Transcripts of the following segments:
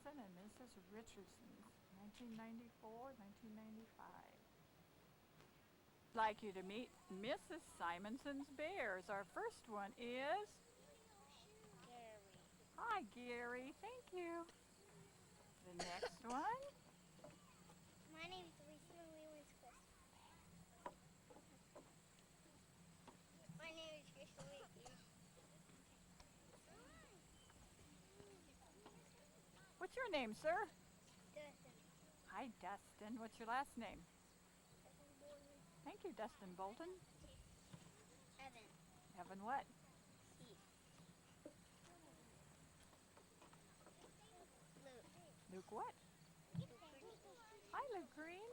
Simonson and Mrs. Richardson, 1994, 1995. I'd like you to meet Mrs. Simonson's bears. Our first one is Gary. Hi, Gary. Thank you. The next one. My name is Lisa Lewis Chris. My name is Kristen Leakey. What's your name, sir? Dustin. Hi, Dustin. What's your last name? Thank you, Dustin Bolton. Evan. Evan what? Steve. Luke. Luke what? Luke Green. Hi, Luke Green.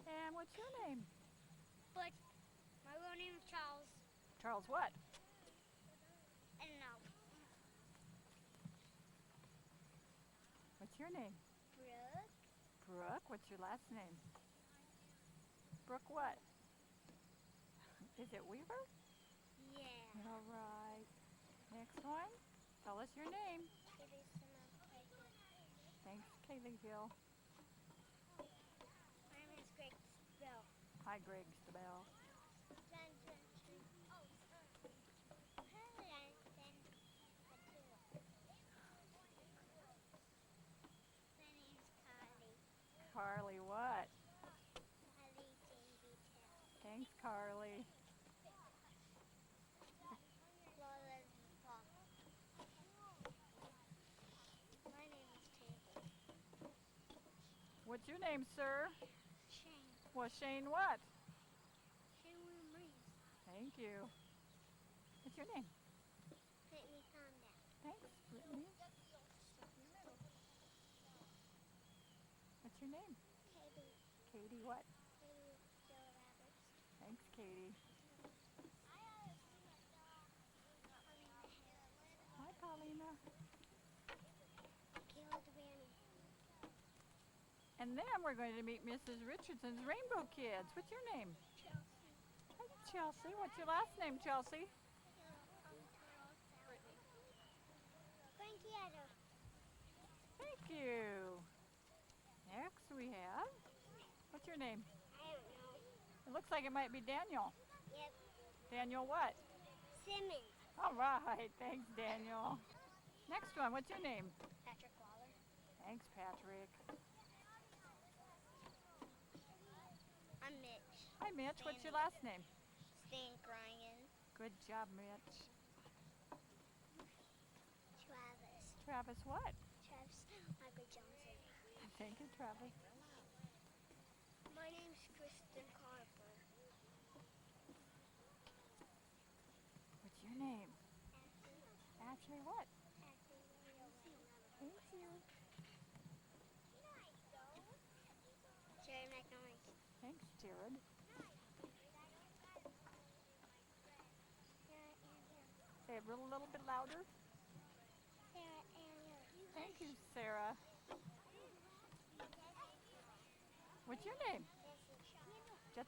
And what's your name? But my real name is Charles. Charles what? I don't know. What's your name? Brooke. Brooke. What's your last name? Brooke what? Is it Weaver? Yeah. All right. Next one. Tell us your name. It is Samantha. Thanks, Kaylee Hill. My name is Greg Bell. Hi, Greg Stabell. My name's Carly. Carly what? Carly Jane Detail. Thanks, Carly. Lola Pop. My name is Taylor. What's your name, sir? Shane. Well, Shane what? Shane William Reeves. Thank you. What's your name? Whitney Conda. Thanks, Brittany. What's your name? Katie. Katie what? Katie Joe Roberts. Thanks, Katie. Hi, Paulina. Kayla Devaney. And then we're going to meet Mrs. Richardson's Rainbow Kids. What's your name? Chelsea. Hi, Chelsea. What's your last name, Chelsea? Frankie Addo. Thank you. Next we have, what's your name? I don't know. It looks like it might be Daniel. Yep. Daniel what? Simmons. All right. Thanks, Daniel. Next one. What's your name? Patrick Waller. Thanks, Patrick. I'm Mitch. Hi, Mitch. What's your last name? Stan Ryan. Good job, Mitch. Travis. Travis what? Travis Michael Johnson. Thank you, Travis. My name's Kristen Carper. What's your name? Ashley what? Thank you. Jerry McNamara. Thanks, Jared. Say it a little bit louder. Sarah Ann. Thank you, Sarah. What's your name? Just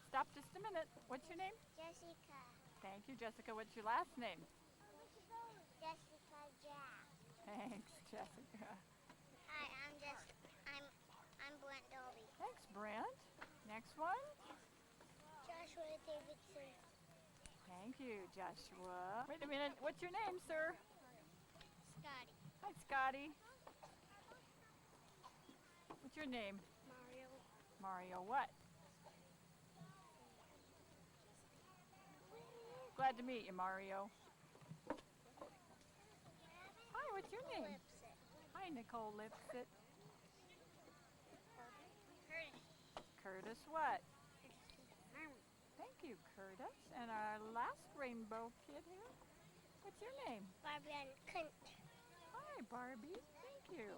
stop just a minute. What's your name? Jessica. Thank you, Jessica. What's your last name? Jessica Jack. Thanks, Jessica. Hi, I'm Brent Dolby. Thanks, Brent. Next one. Joshua Davidson. Thank you, Joshua. Wait a minute. What's your name, sir? Scotty. Hi, Scotty. What's your name? Mario. Mario what? Glad to meet you, Mario. Hi, what's your name? Lipset. Hi, Nicole Lipset. Curtis. Curtis what? Herman. Thank you, Curtis. And our last rainbow kid here. What's your name? Barbie Ann Kunt. Hi, Barbie. Thank you.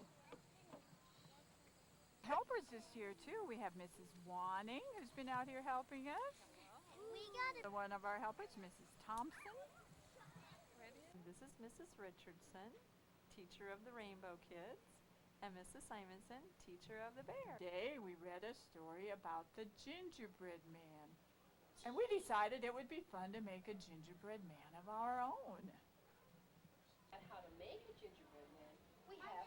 Helpers this year, too. We have Mrs. Wanning, who's been out here helping us. We got it. One of our helpers, Mrs. Thompson. This is Mrs. Richardson, teacher of the Rainbow Kids, and Mrs. Simonson, teacher of the Bear. Today we read a story about the gingerbread man. And we decided it would be fun to make a gingerbread man of our own. And how to make a gingerbread man, we have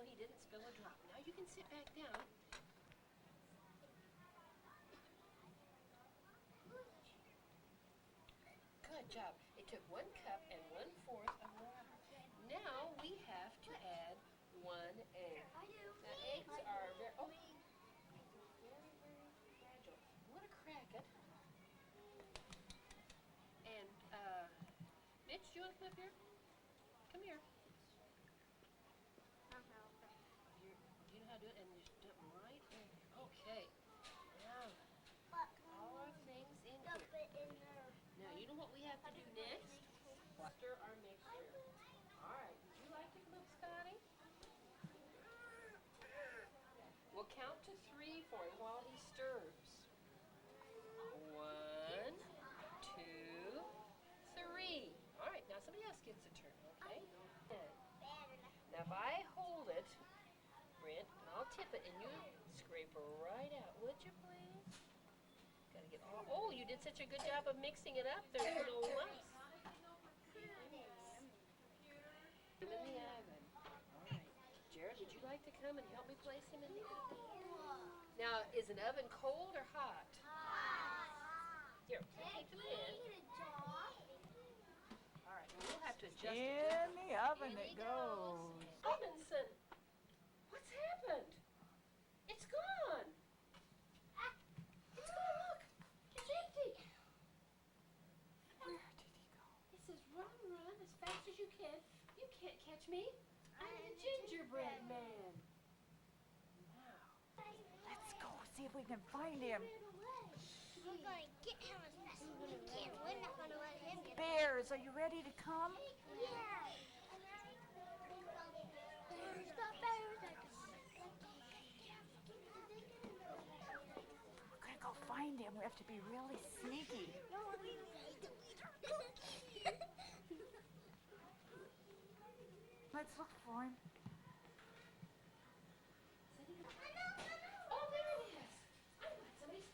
he didn't spill a drop. Now you can sit back down. Good job. It took 1 cup and 1/4 of water. Now we have to add 1 egg. Now eggs are very, very fragile. You want to crack it. And, Mitch, do you want to come up here? Come here. Do you know how to do it? And you just dump them right in here. Okay. Now, all our things in here. Now, you know what we have to do next? Stir our mixture. All right. Would you like to come up, Scotty? We'll count to 3 for him while he stirs. 1, 2, 3. All right. Now somebody else gets a turn, okay? Now if I hold it, Brent, and I'll tip it, and you scrape right out, would you please? Gotta get all. Oh, you did such a good job of mixing it up. There's no lumps. Put him in the oven. All right. Jared, would you like to come and help me place him in the oven? Now, is an oven cold or hot? Here, take the pan. All right, we'll have to adjust it. In the oven In it he goes. Simonson, what's happened? It's gone. It's gone, look. It's empty. Where did he go? It says run as fast as you can. You can't catch me. I'm the gingerbread man. Now, Let's go see if we can find him. We're gonna get him as fast as we can. We're not gonna let him get Bears, are you ready to come? Yeah. Stop bears. We're gonna go find him. We have to be really sneaky. Let's look for him. oh, there it is. Everybody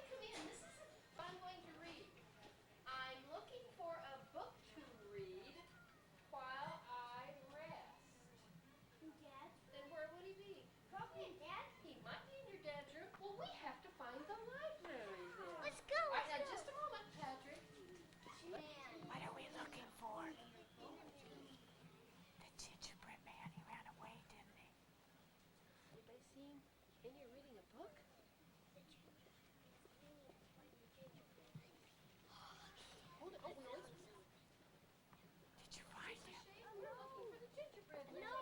come in. This is what I'm going to read. I'm looking for a book to read while I rest. Dad? Then where would he be? Probably Dad. He might be in your dad's room. Well, we have to find the library then. Let's go. All right, now just a moment, Patrick. What are we looking for? The gingerbread man. He ran away, didn't he? Anybody seen in here reading a book? Hold it. Oh, no. Did you find him? We're looking for the gingerbread man. No.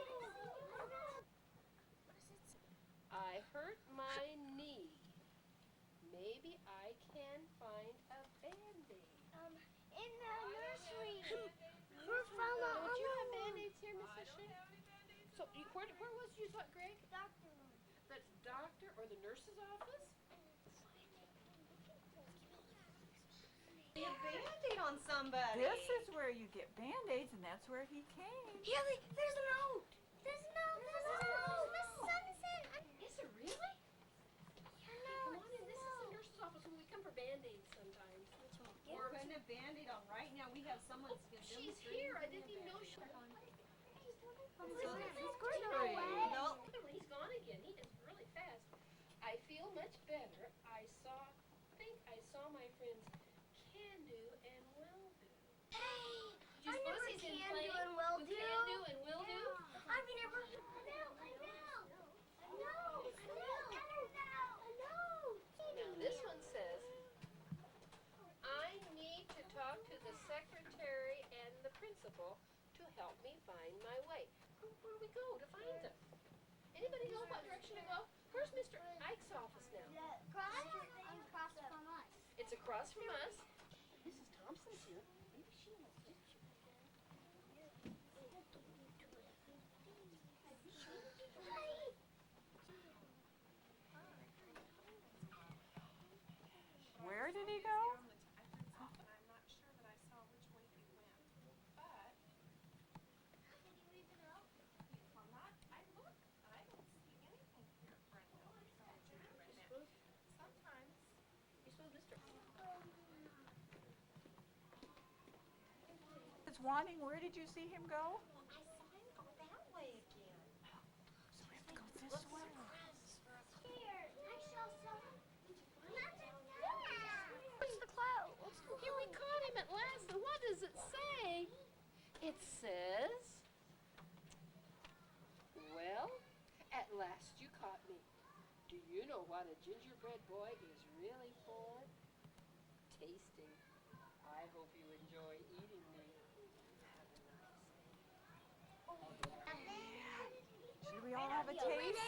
I hurt my knee. Maybe I can find a Band-Aid. In the nursery. We're from Don't you have Band-Aids here, Mrs. Shea? So, where was you, Greg? doctor. The doctor or the nurse's office? A Band-Aid on somebody. This is where you get Band-Aids, and that's where he came. Haley, there's a note. There's a note. Miss Sunset. Is it really? Come on in. This is the nurse's office when we come for Band-Aids sometimes. We're putting a Band-Aid on right now. We have someone that's going to She's here. I didn't even know she was on. Miss Gregory. No. He's gone again. He is really fast. I feel much better. Think I saw my friends Can-Do and Will-Do. Hey, You I suppose never he's in can play do and will with do. Can-Do and Will-Do? I've never. I know. Now this one says, I need to talk to the secretary and the principal to help me find my way. Where do we go to find them? Anybody know what direction to go? Where's Mr. Ike's office now? Across from us. It's across from us. Mrs. Thompson's here. Maybe she knows. Where did he go? It's wanting. Where did you see him go? I saw him go that way again. So Look, surprise. Here, I saw some. What's the cloud? Here, we caught him at last. And what does it say? It says, well, at last you caught me. Do you know what a gingerbread boy is really for? Tasting. I hope you enjoy eating me. Have a nice day. Should we all have a taste?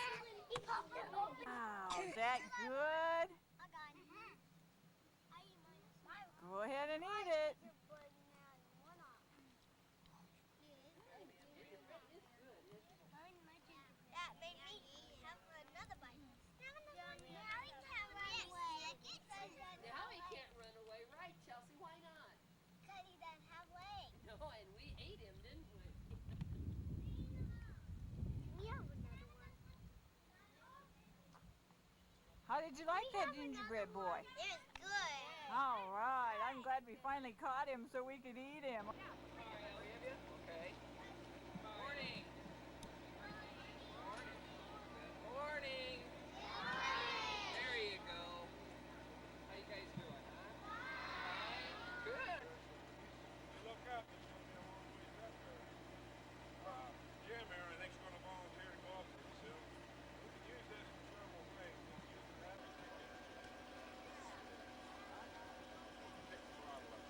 He popped it open. Wow, is that good? I got it. I eat mine. Go ahead and eat it. That made me have another bite. Now he can't run away. Now he can't run away, right, Chelsea? Why not? Because he doesn't have legs. No, and we ate him, didn't we? We have another one. How did you like that gingerbread boy? It was good. All right, I'm glad we finally caught him so we could eat him. Okay. Morning. Morning. There you go. How you guys doing, huh? Good. Look up, there's gonna be a long ways up there. Jim here, I think's gonna volunteer to go up pretty soon. We could use this in several ways. We could use it as a ticket. Take the throttle up.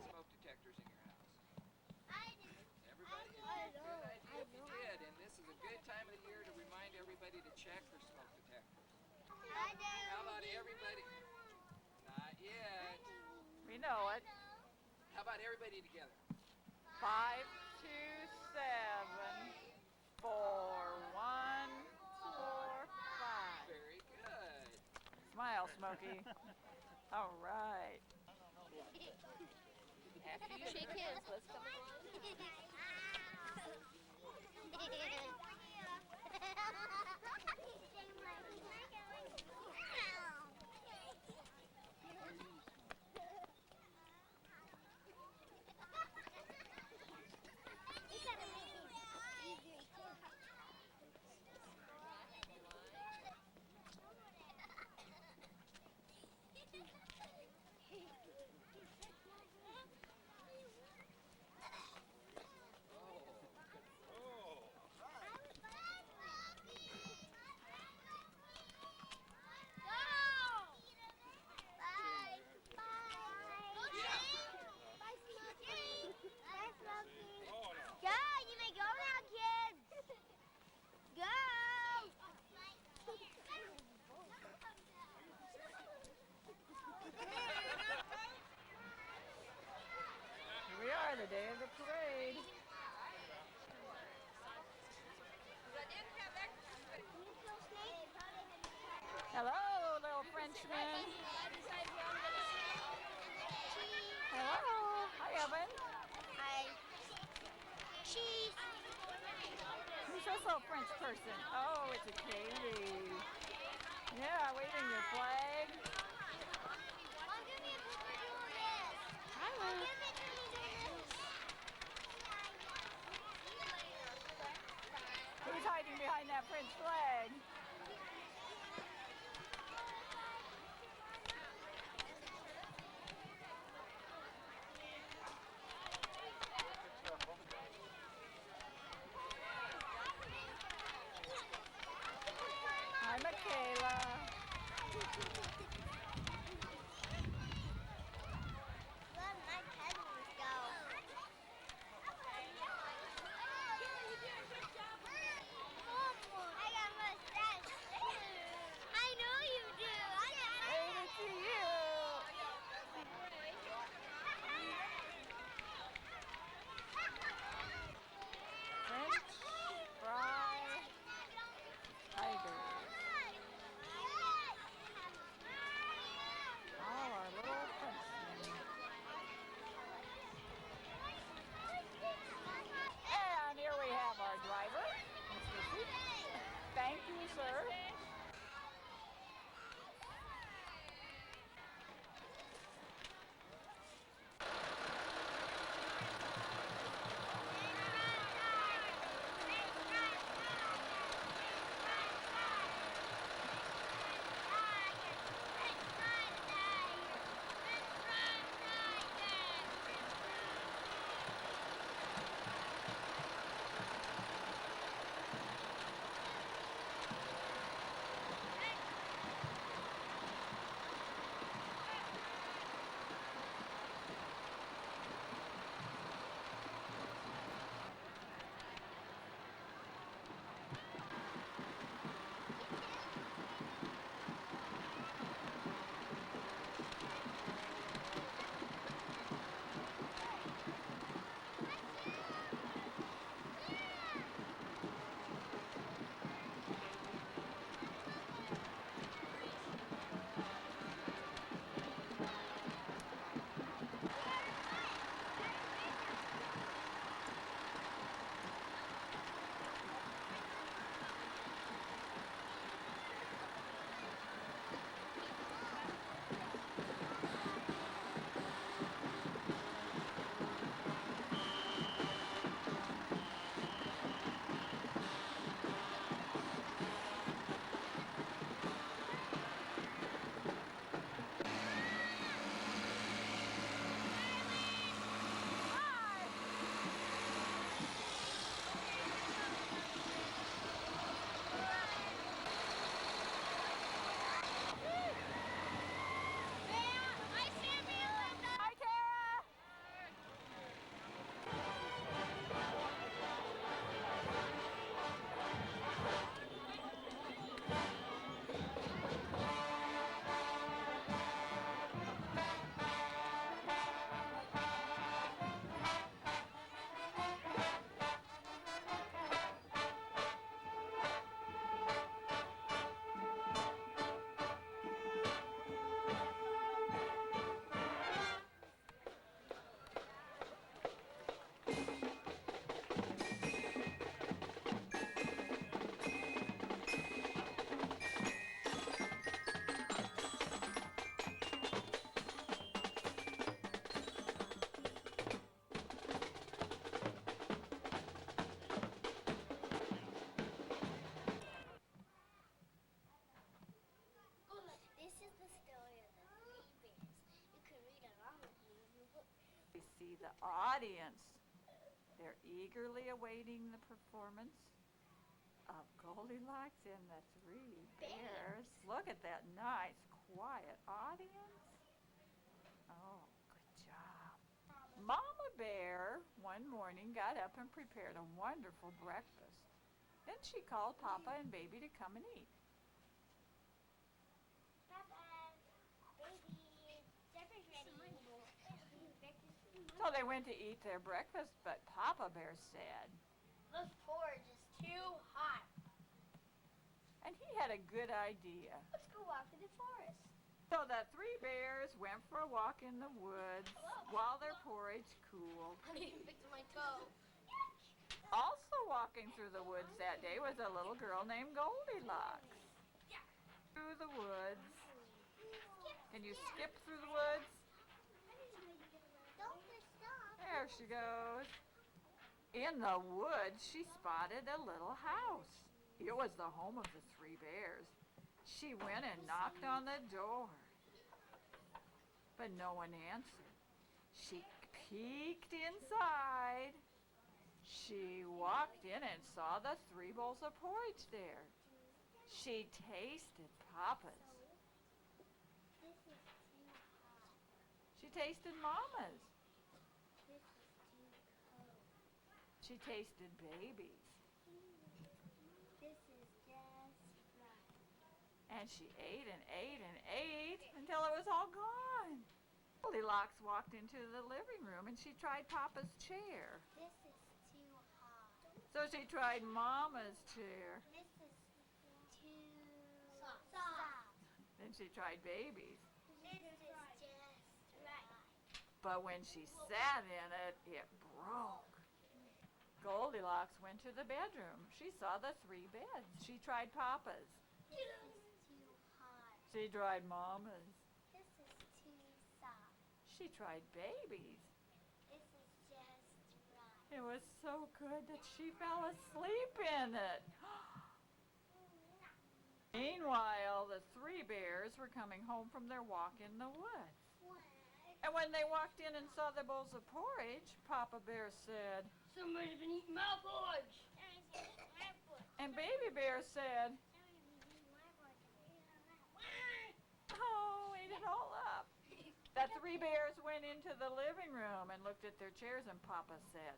Smoke detectors in your house. Everybody? Good idea if you did. And this is a good time of the year to remind everybody to check their smoke detectors. How about everybody? Not yet. We know it. How about everybody together? 5, 2, 7, 4, 1, 4, 5. Very good. Smile, Smokey. All right. After you shake hands, let's come cheese. Who's this little French person? Oh, it's a Kaylee. Yeah, waving your flag. Mom, give me a picture doing this. Mom, give me a picture doing this. Who's hiding behind that French flag? Hi, Michaela. Let my cousins go. I got mustache. I know you do. I got Waving to you. French fry tiger. All our little Frenchmen. And here we have our driver, Miss Missy. Thank you, sir. Hi, Tara. This is the story of the 3 bears. You can read along with me in your book. We see the audience. They're eagerly awaiting the performance of Goldilocks and the 3 bears. Look at that nice, quiet audience. Oh, good job. Mama Bear one morning got up and prepared a wonderful breakfast. Then she called Papa and Baby to come and eat. Papa, baby, supper's ready. So they went to eat their breakfast, but Papa Bear said, This porridge is too hot. and he had a good idea. Let's go walk in the forest. So the 3 bears went for a walk in the woods while their porridge cooled. I need to fix my toe. Also walking through the woods that day was a little girl named Goldilocks. Through the woods. Can you skip through the woods? Don't just stop. There she goes. In the woods, she spotted a little house. It was the home of the three bears. She went and knocked on the door, but no one answered. She peeked inside. She walked in and saw the 3 bowls of porridge there. She tasted Papa's. This is too hot. She tasted Mama's. This is too cold. She tasted Baby's. This is just right. And she ate and ate and ate until it was all gone. Goldilocks walked into the living room and she tried Papa's chair. This is too hot. So she tried Mama's chair. This is too soft. Then she tried Baby's. This is just right. But when she sat in it, it broke. Goldilocks went to the bedroom. She saw the 3 beds. She tried Papa's. This is too hot. She tried Mama's. This is too soft. She tried Baby's. This is just right. It was so good that she fell asleep in it. Meanwhile, the 3 bears were coming home from their walk in the woods. And when they walked in and saw the bowls of porridge, Papa Bear said, Somebody's been eating my porridge. and Baby Bear said, oh, ate it all up. The 3 bears went into the living room and looked at their chairs, and Papa said,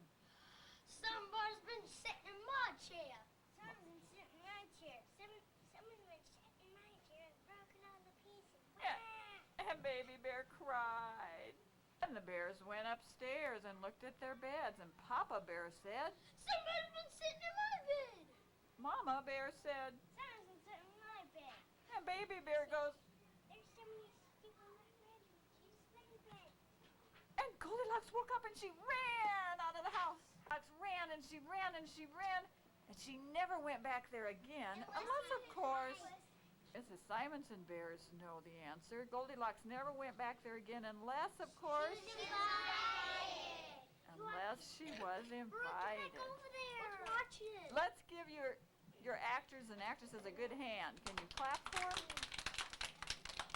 Somebody's been sitting in my chair. Someone's been sitting in my chair. Someone's been sitting in my chair and broken all the pieces. Yeah. And Baby Bear cried. And the bears went upstairs and looked at their beds, and Papa Bear said, Somebody's been sitting in my bed. Mama Bear said, Someone's been sitting in my bed. and Baby Bear goes, There's so many people in my bed. She's sleeping. and Goldilocks woke up and she ran out of the house. Goldilocks ran and she ran and she ran, and she never went back there again, unless, of course, Mrs. Simonson bears know the answer. Goldilocks never went back there again unless, of course, unless she was invited. Over there. Let's watch it. Let's give your actors and actresses a good hand. Can you clap for them?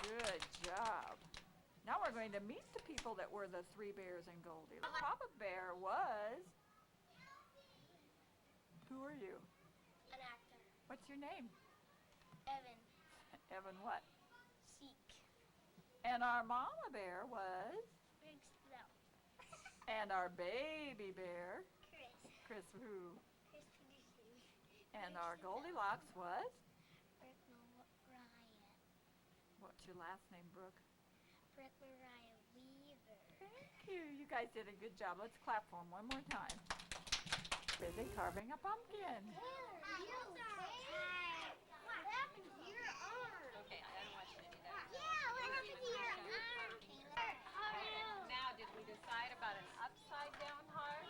Good job. Now we're going to meet the people that were the 3 bears and Goldilocks. Papa Bear was... Who are you? An actor. What's your name? Evan. Evan what? Seek. And our Mama Bear was... Big Snow. And our Baby Bear, Chris. Chris who? Chris Peterson. And our Goldilocks was? Brooke Mariah. What's your last name, Brooke? Brooke Mariah Weaver. Thank you. You guys did a good job. Let's clap for them one more time. Busy carving a pumpkin. What happened to your arm? Okay, I don't want you to do that. Yeah, what happened to your arm, Taylor? Now, did we decide about an upside down heart?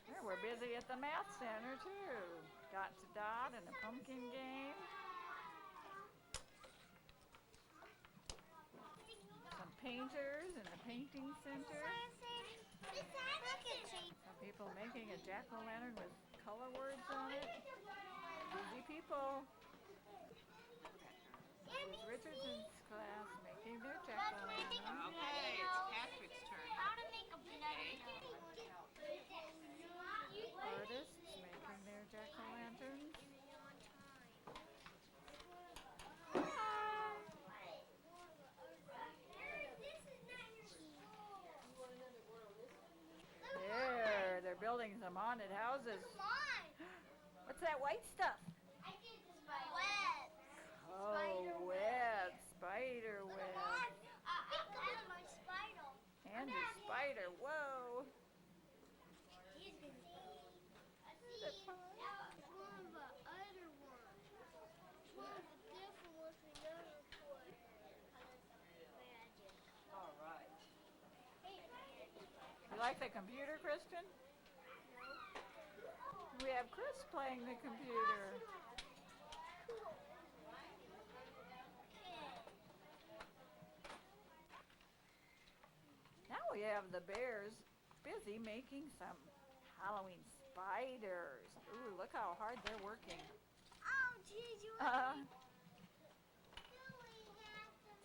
Yeah, we're busy at the math center too. Dot to dot and a pumpkin game. Some painters in the painting center. Some people making a jack-o'-lantern with color words on it. Busy people. Mrs. Richardson's class making their jack-o'-lantern. Okay, it's Patrick's turn. How to make a banana. Artists making their jack-o'-lanterns. There, they're building some haunted houses. What's that white stuff? Web. Oh, web, spider web. And my spider. And your spider, whoa. He's gonna see. That's one of the other ones. One of the different ones we never put. All right. You like the computer, Kristen? We have Chris playing the computer. Now we have the bears busy making some Halloween spiders. Ooh, look how hard they're working. Oh, geez, you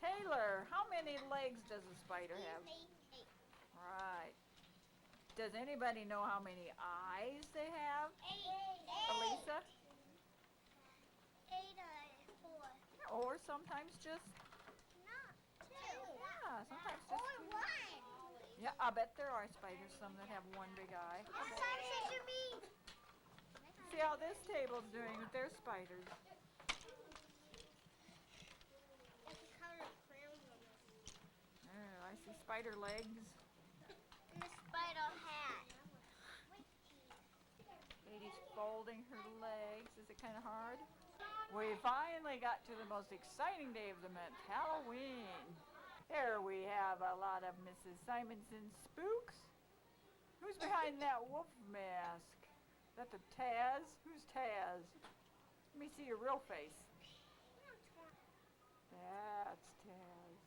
Taylor, how many legs does a spider have? Right. Does anybody know how many eyes they have? 8. Elisa? 8 or 4. Or sometimes just, Not 2. yeah, sometimes just Or two. 1. Yeah, I bet there are spiders, some that have one big eye. What size did you mean? See how this table's doing with their spiders. Oh, I see spider legs. And the spider hat. Katie's folding her legs. Is it kind of hard? We finally got to the most exciting day of the month, Halloween. Here we have a lot of Mrs. Simonson's spooks. Who's behind that wolf mask? Is that the Taz? Who's Taz? Let me see your real face. That's Taz.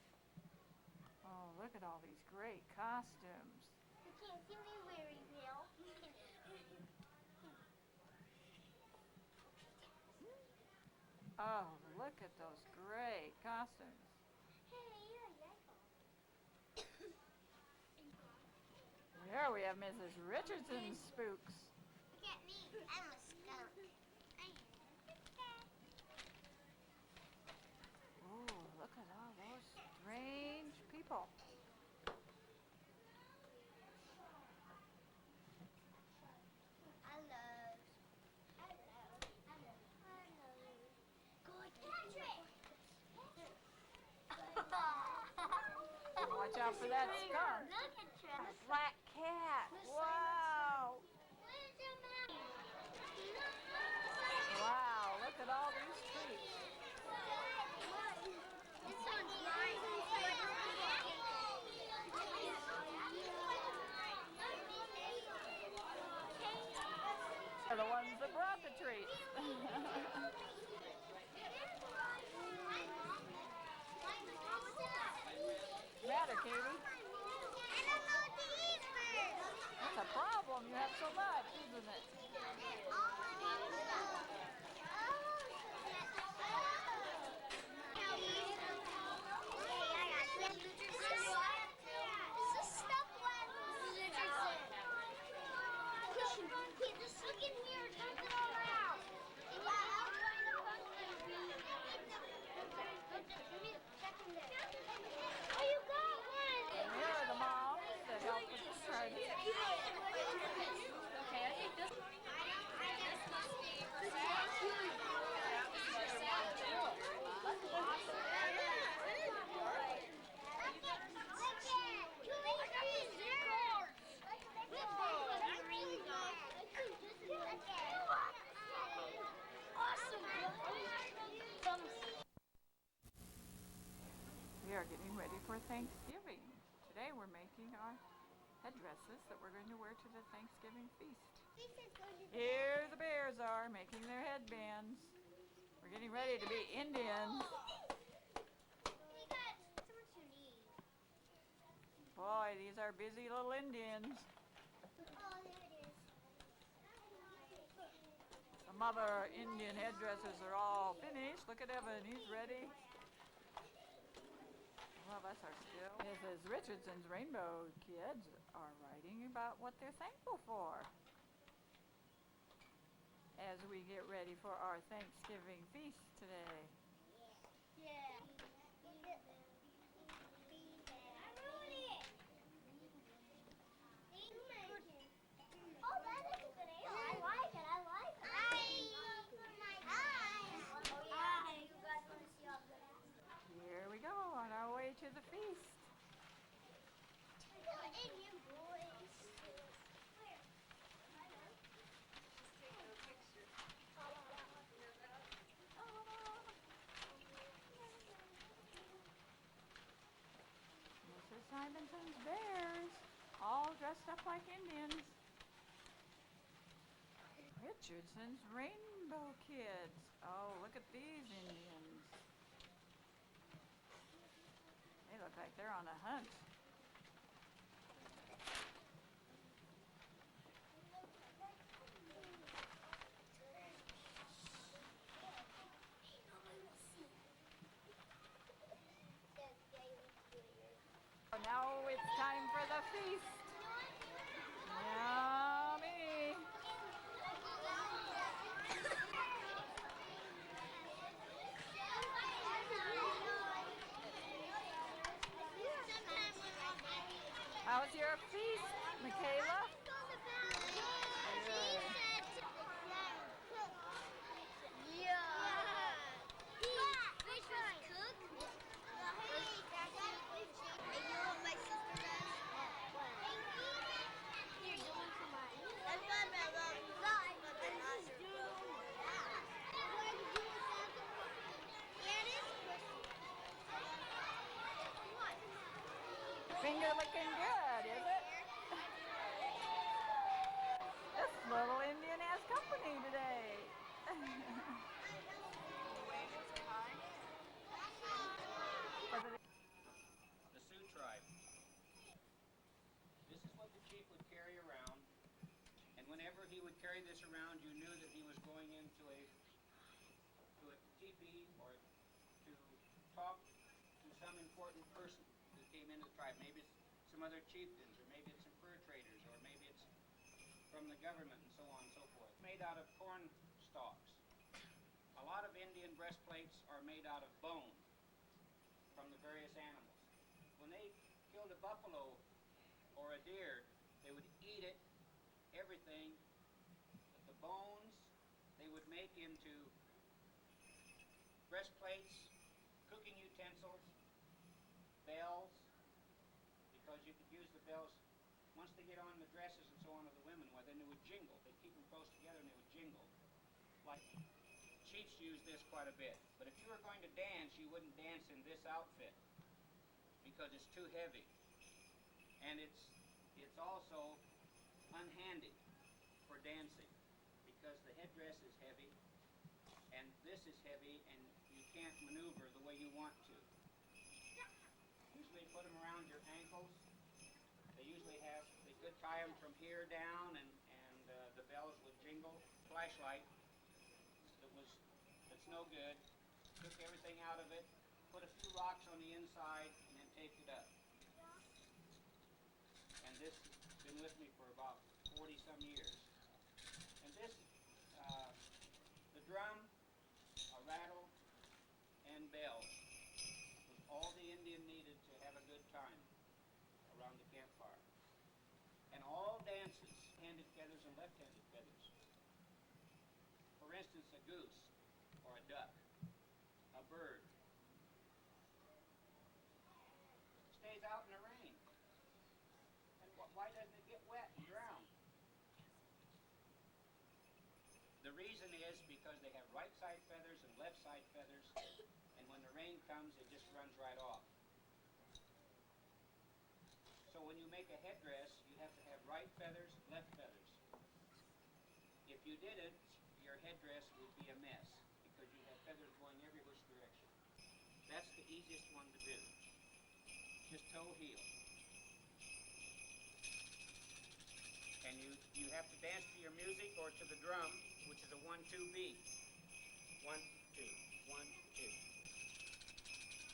Oh, look at all these great costumes. You can't see me very well. Oh, look at those great costumes. Here we have Mrs. Richardson's spooks. Look at me. I'm a skunk. Oh, look at all those strange people. Watch out for that skunk. Look at Travis. Black cat. Wow. Wow, look at all these treats. This one's mine. Are the ones that brought the treats. Matter, Katie? I don't know what to eat first. That's a problem. You have so much, isn't it? And here are the moms that help with the party. We are getting ready for Thanksgiving. Today we're making our headdresses that we're going to wear to the Thanksgiving feast. Here the bears are making their headbands. We're getting ready to be Indians. Boy, these are busy little Indians. Some of our Indian headdresses are all finished. Look at Evan, he's ready. Some of us are still. Mrs. Richardson's Rainbow Kids are writing about what they're thankful for as we get ready for our Thanksgiving feast today. Here we go on our way to the feast. like Indians. Richardson's Rainbow Kids. Oh, look at these Indians. They look like they're on a hunt. So now it's time for the feast. Yummy. How's your feast, Michaela? Finger looking good, is it? This little Indian has company today. The Sioux tribe. This is what the chief would carry around, and whenever he would carry this around, you knew that he was going into a teepee or to talk to some important person who came into the tribe. Maybe it's some other chieftains, or maybe it's some fur traders, or maybe it's from the government, and so on and so forth. Made out of corn stalks. A lot of Indian breastplates are made out of bone from the various animals. When they killed a buffalo or a deer, they would eat it, everything, but the bones they would make into breastplates, cooking utensils, bells, because you could use the bells once they get on the dresses and so on of the women, well then they would jingle. They'd keep them close together and they would jingle. Like chiefs use this quite a bit. But if you were going to dance, you wouldn't dance in this outfit because it's too heavy. And it's also unhandy for dancing because the headdress is heavy and this is heavy and you can't maneuver the way you want to. Usually put them around your ankles. They could tie them from here down and the bells would jingle. Flashlight that's no good. Took everything out of it, put a few rocks on the inside and then taped it up. And this has been with me for about 40 some years. And this, the drum, a rattle, and bells was all the Indian needed to have a good time around the campfire. And all dances, handed feathers and left-handed feathers. For instance, a goose or a duck, a bird, stays out in the rain. And why doesn't it get wet and drown? The reason is because they have right side feathers and left side feathers, and when the rain comes, it just runs right off. So when you make a headdress, you have to have right feathers, left feathers. If you didn't, your headdress would be a mess because you have feathers going every which direction. That's the easiest one to do. Just toe heel. And you have to dance to your music or to the drum, which is a 1-2 beat. 1, 2, 1, 2.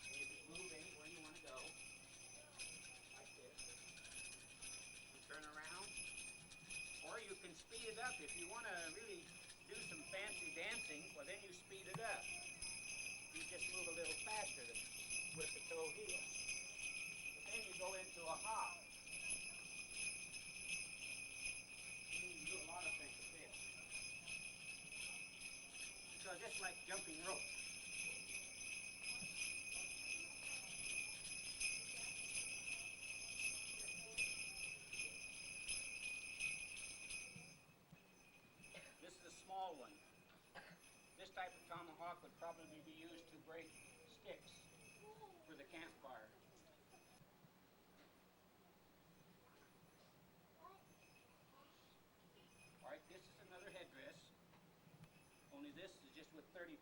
And you can move anywhere you want to go. Like this. You turn around. Or you can speed it up. If you want to really do some fancy dancing, well then you speed it up. You just move a little faster with the toe heel. But then you go into a hop. You can do a lot of things with this. Because it's like jumping rope. This is a small one. This type of tomahawk would probably be used to break sticks for the campfire.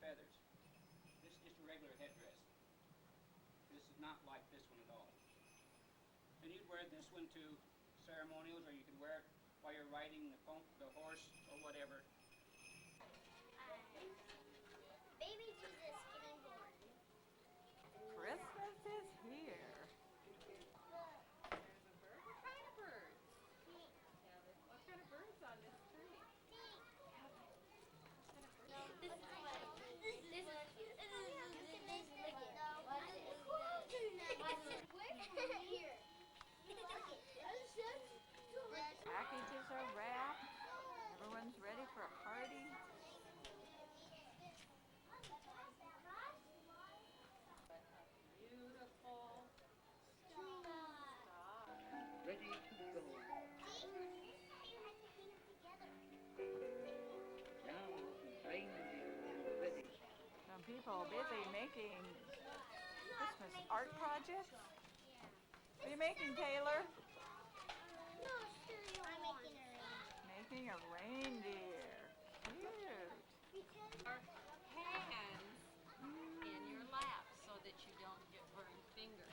feathers. This is just a regular headdress. This is not like this one at all. And you'd wear this one to ceremonials, or you could wear it while you're riding the horse or whatever. Baby Jesus getting born. Christmas is here. There's a bird. What kind of birds? What kind of birds on this tree? Packages are wrapped. Everyone's ready for a party. Beautiful star. Ready to go. Now, reindeer ready. Some people busy making Christmas art projects. What are you making, Taylor? Making a reindeer. Cute. Hands in your lap so that you don't get burned fingers.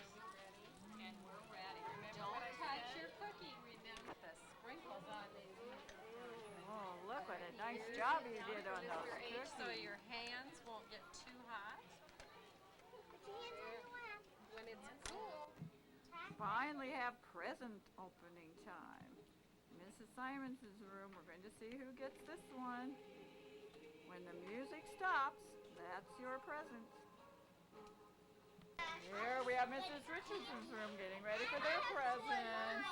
And we're ready. Don't touch your cookie, remember. The sprinkles on these. Oh, look what a nice job you did on Lift those your H so cookies. your hands won't get too hot. When it's cool. Finally have present opening time. Mrs. Simons's room, we're going to see who gets this one. When the music stops, that's your present. Here we have Mrs. Richardson's room getting ready for their present.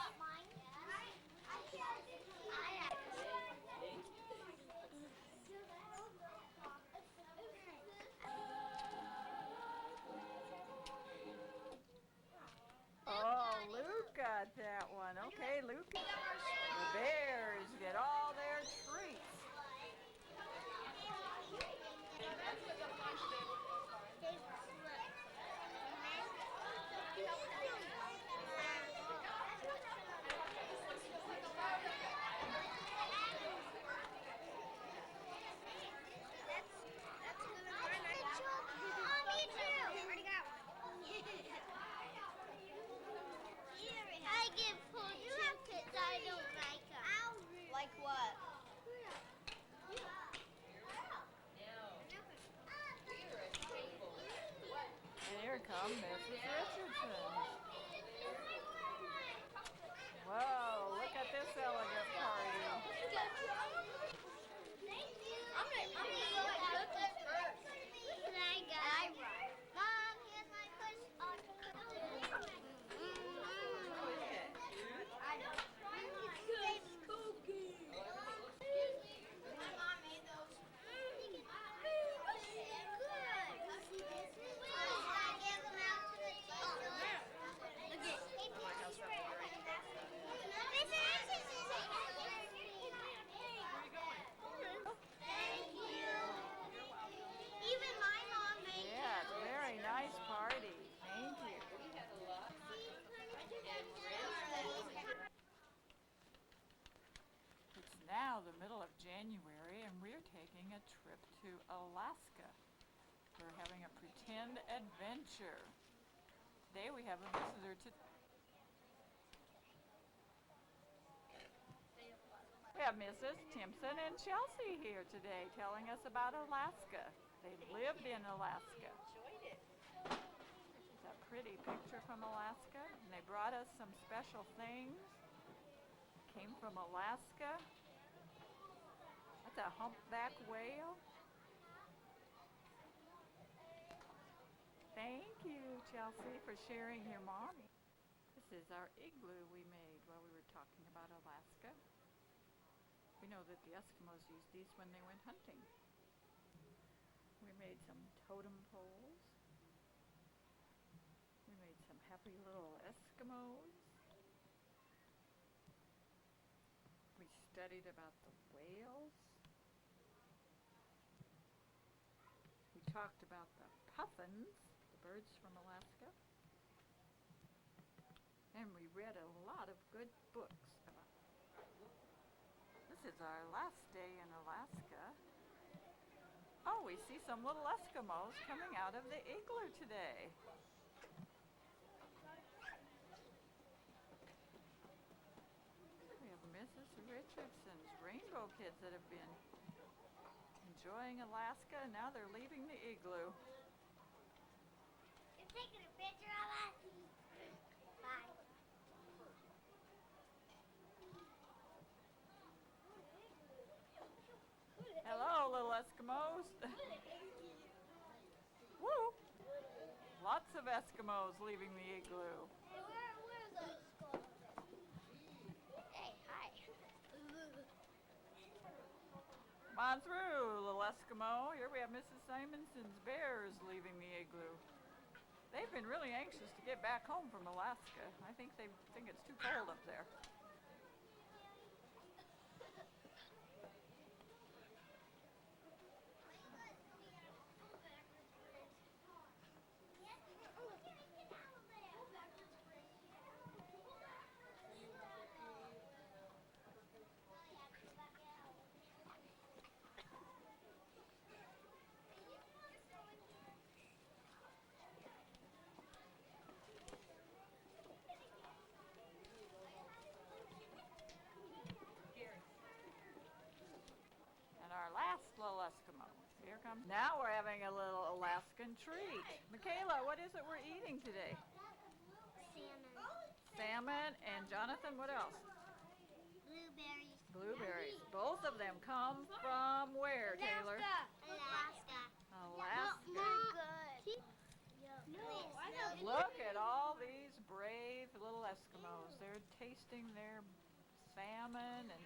Oh, Luke got that one. Okay, Luke. The bears get all their treats. I give full chocolates. I don't like them. Like what? And here come Mrs. Richardson. Whoa, look at this elegant party. I'm gonna go and cook this first. Mom, here's my push on My mom made those. Even my mom made Yeah, very nice party. Thank you. It's now the middle of January and we're taking a trip to Alaska. We're having a pretend adventure. Today we have a visitor to... We have Mrs. Timpson and Chelsea here today telling us about Alaska. They've lived in Alaska. It's a pretty picture from Alaska, and they brought us some special things. Came from Alaska. That's a humpback whale. Thank you, Chelsea, for sharing your mommy. This is our igloo we made while we were talking about Alaska. We know that the Eskimos used these when they went hunting. We made some totem poles. We made some happy little Eskimos. We studied about the whales. We talked about the puffins, the birds from Alaska. And we read a lot of good books about. This is our last day in Alaska. Oh, we see some little Eskimos coming out of the igloo today. We have Mrs. Richardson's Rainbow Kids that have been enjoying Alaska, and now they're leaving the igloo. You're taking a picture of us? Bye. Hello, little Eskimos. Woo! Lots of Eskimos leaving the igloo. Hey, where's those skulls? Hey, hi. Come on through, little Eskimo. Here we have Mrs. Simonson's bears leaving the igloo. They've been really anxious to get back home from Alaska. I think they think it's too cold up there. And our last little Eskimo. Here comes. Now we're having a little Alaskan treat. Michaela, what is it we're eating today? Salmon. Salmon, and Jonathan, what else? Blueberries. Blueberries. Both of them come from where, Taylor? Alaska. Alaska. They're good. No, I don't. Look at all these brave little Eskimos. They're tasting their salmon and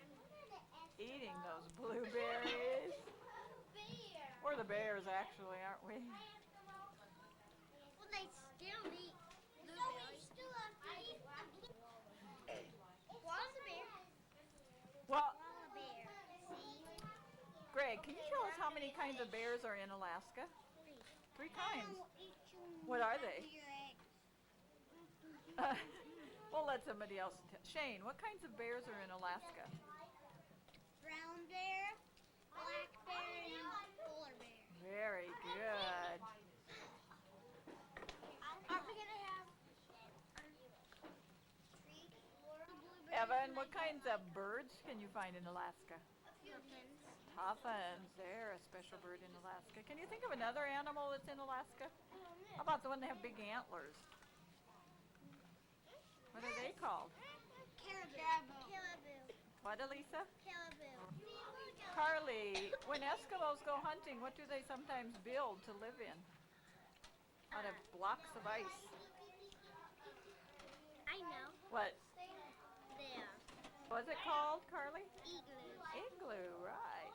eating those blueberries. We're the bears, actually, aren't we? Well, they still eat blueberries. Still have to eat Koala bear. Well, Koala bear. See? Greg, can you tell us how many kinds of bears are in Alaska? 3 kinds. What are they? We'll let somebody else tell. Shane, what kinds of bears are in Alaska? Brown bear, black bear, and polar bear. Very good. Are we gonna have Evan, what kinds of birds can you find in Alaska? Puffins. Puffins, they're a special bird in Alaska. Can you think of another animal that's in Alaska? How about the one that have big antlers? What are they called? Caribou. Caribou. What, Elisa? Caribou. Carly, when Eskimos go hunting, what do they sometimes build to live in? Out of blocks of ice. I know. What? There. What's it called, Carly? Igloo. Igloo, right.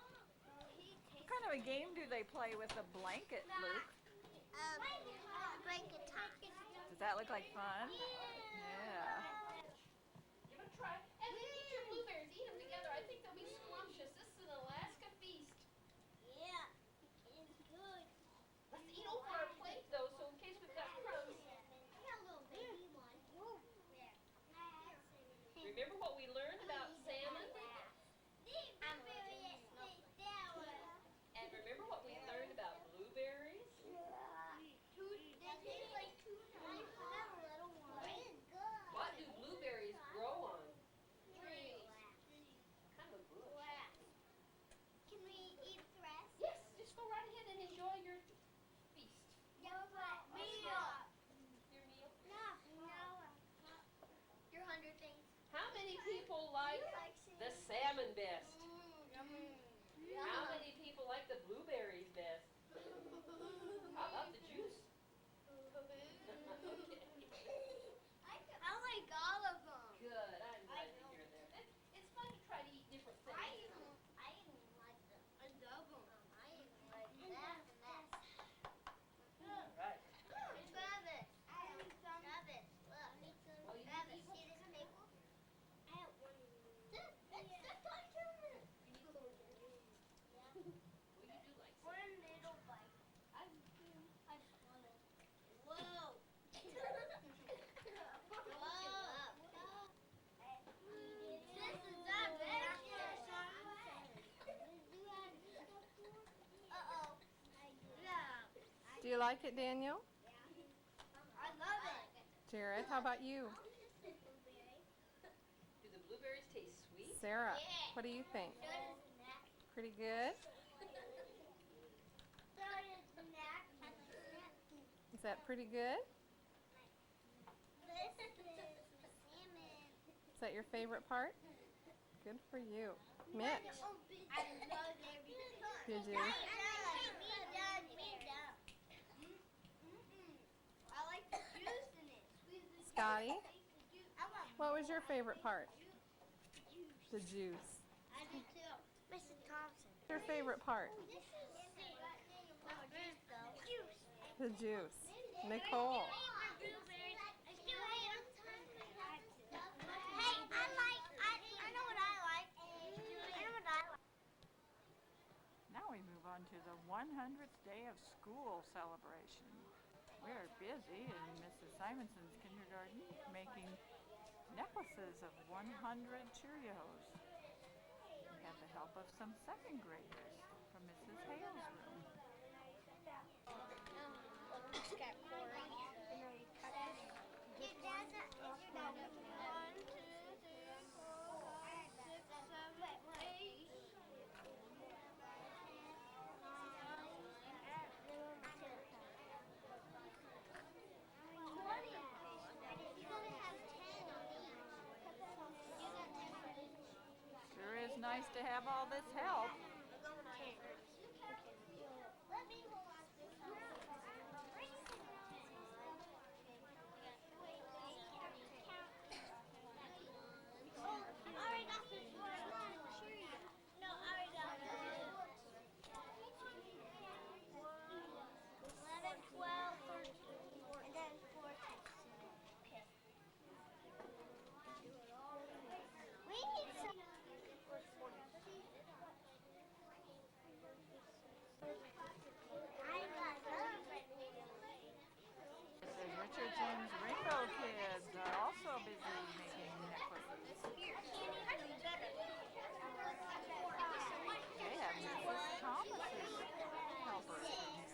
What kind of a game do they play with a blanket, Luke? Blanket top. Does that look like fun? Yeah. Give it a try. And then eat your blueberries. Eat them together. I think they'll be scrumptious. This is an Alaska feast. Yeah. It's good. Let's eat over our plate, though, so in case we've got crumbs. I got a little baby one. There. Remember what we learned about salmon? And remember what we learned about blueberries? What do blueberries grow on? Kind of a bush. Can we eat the rest? Yes, just go right ahead and enjoy your feast. Your meal. Your meal. No. Your 100 things. How many people like the salmon best? How many people like the blueberries best? How about the juice? Okay. I like all of them. Good, I'm glad to hear that. It's fun to try to eat different things. I even like them. I love them. I even like that and that. Right. Travis. Travis, look. Well, you Travis, eat- see this table? I have one. That's on camera. Well, you do like We're you like it, Daniel? I love it. Jared, how about you? Do the blueberries taste sweet? Sarah, what do you think? Pretty good? Is that pretty good? Is that your favorite part? Good for you. Mitch, I love everything. did you? I like the juice in it. Scotty, I want what was your favorite part? The juice. I do too. Mr. Thompson. What's your favorite part? This is juice. The juice. Nicole. Now we move on to the 100th day of school celebration. We are busy in Mrs. Simonson's kindergarten making necklaces of 100 Cheerios. We have the help of some second graders from Mrs. Hale's room. Sure is nice to have all this help. Mrs. Richardson's Rainbow Kids are also busy making necklaces. They have Mrs. Thomas's helpers in here.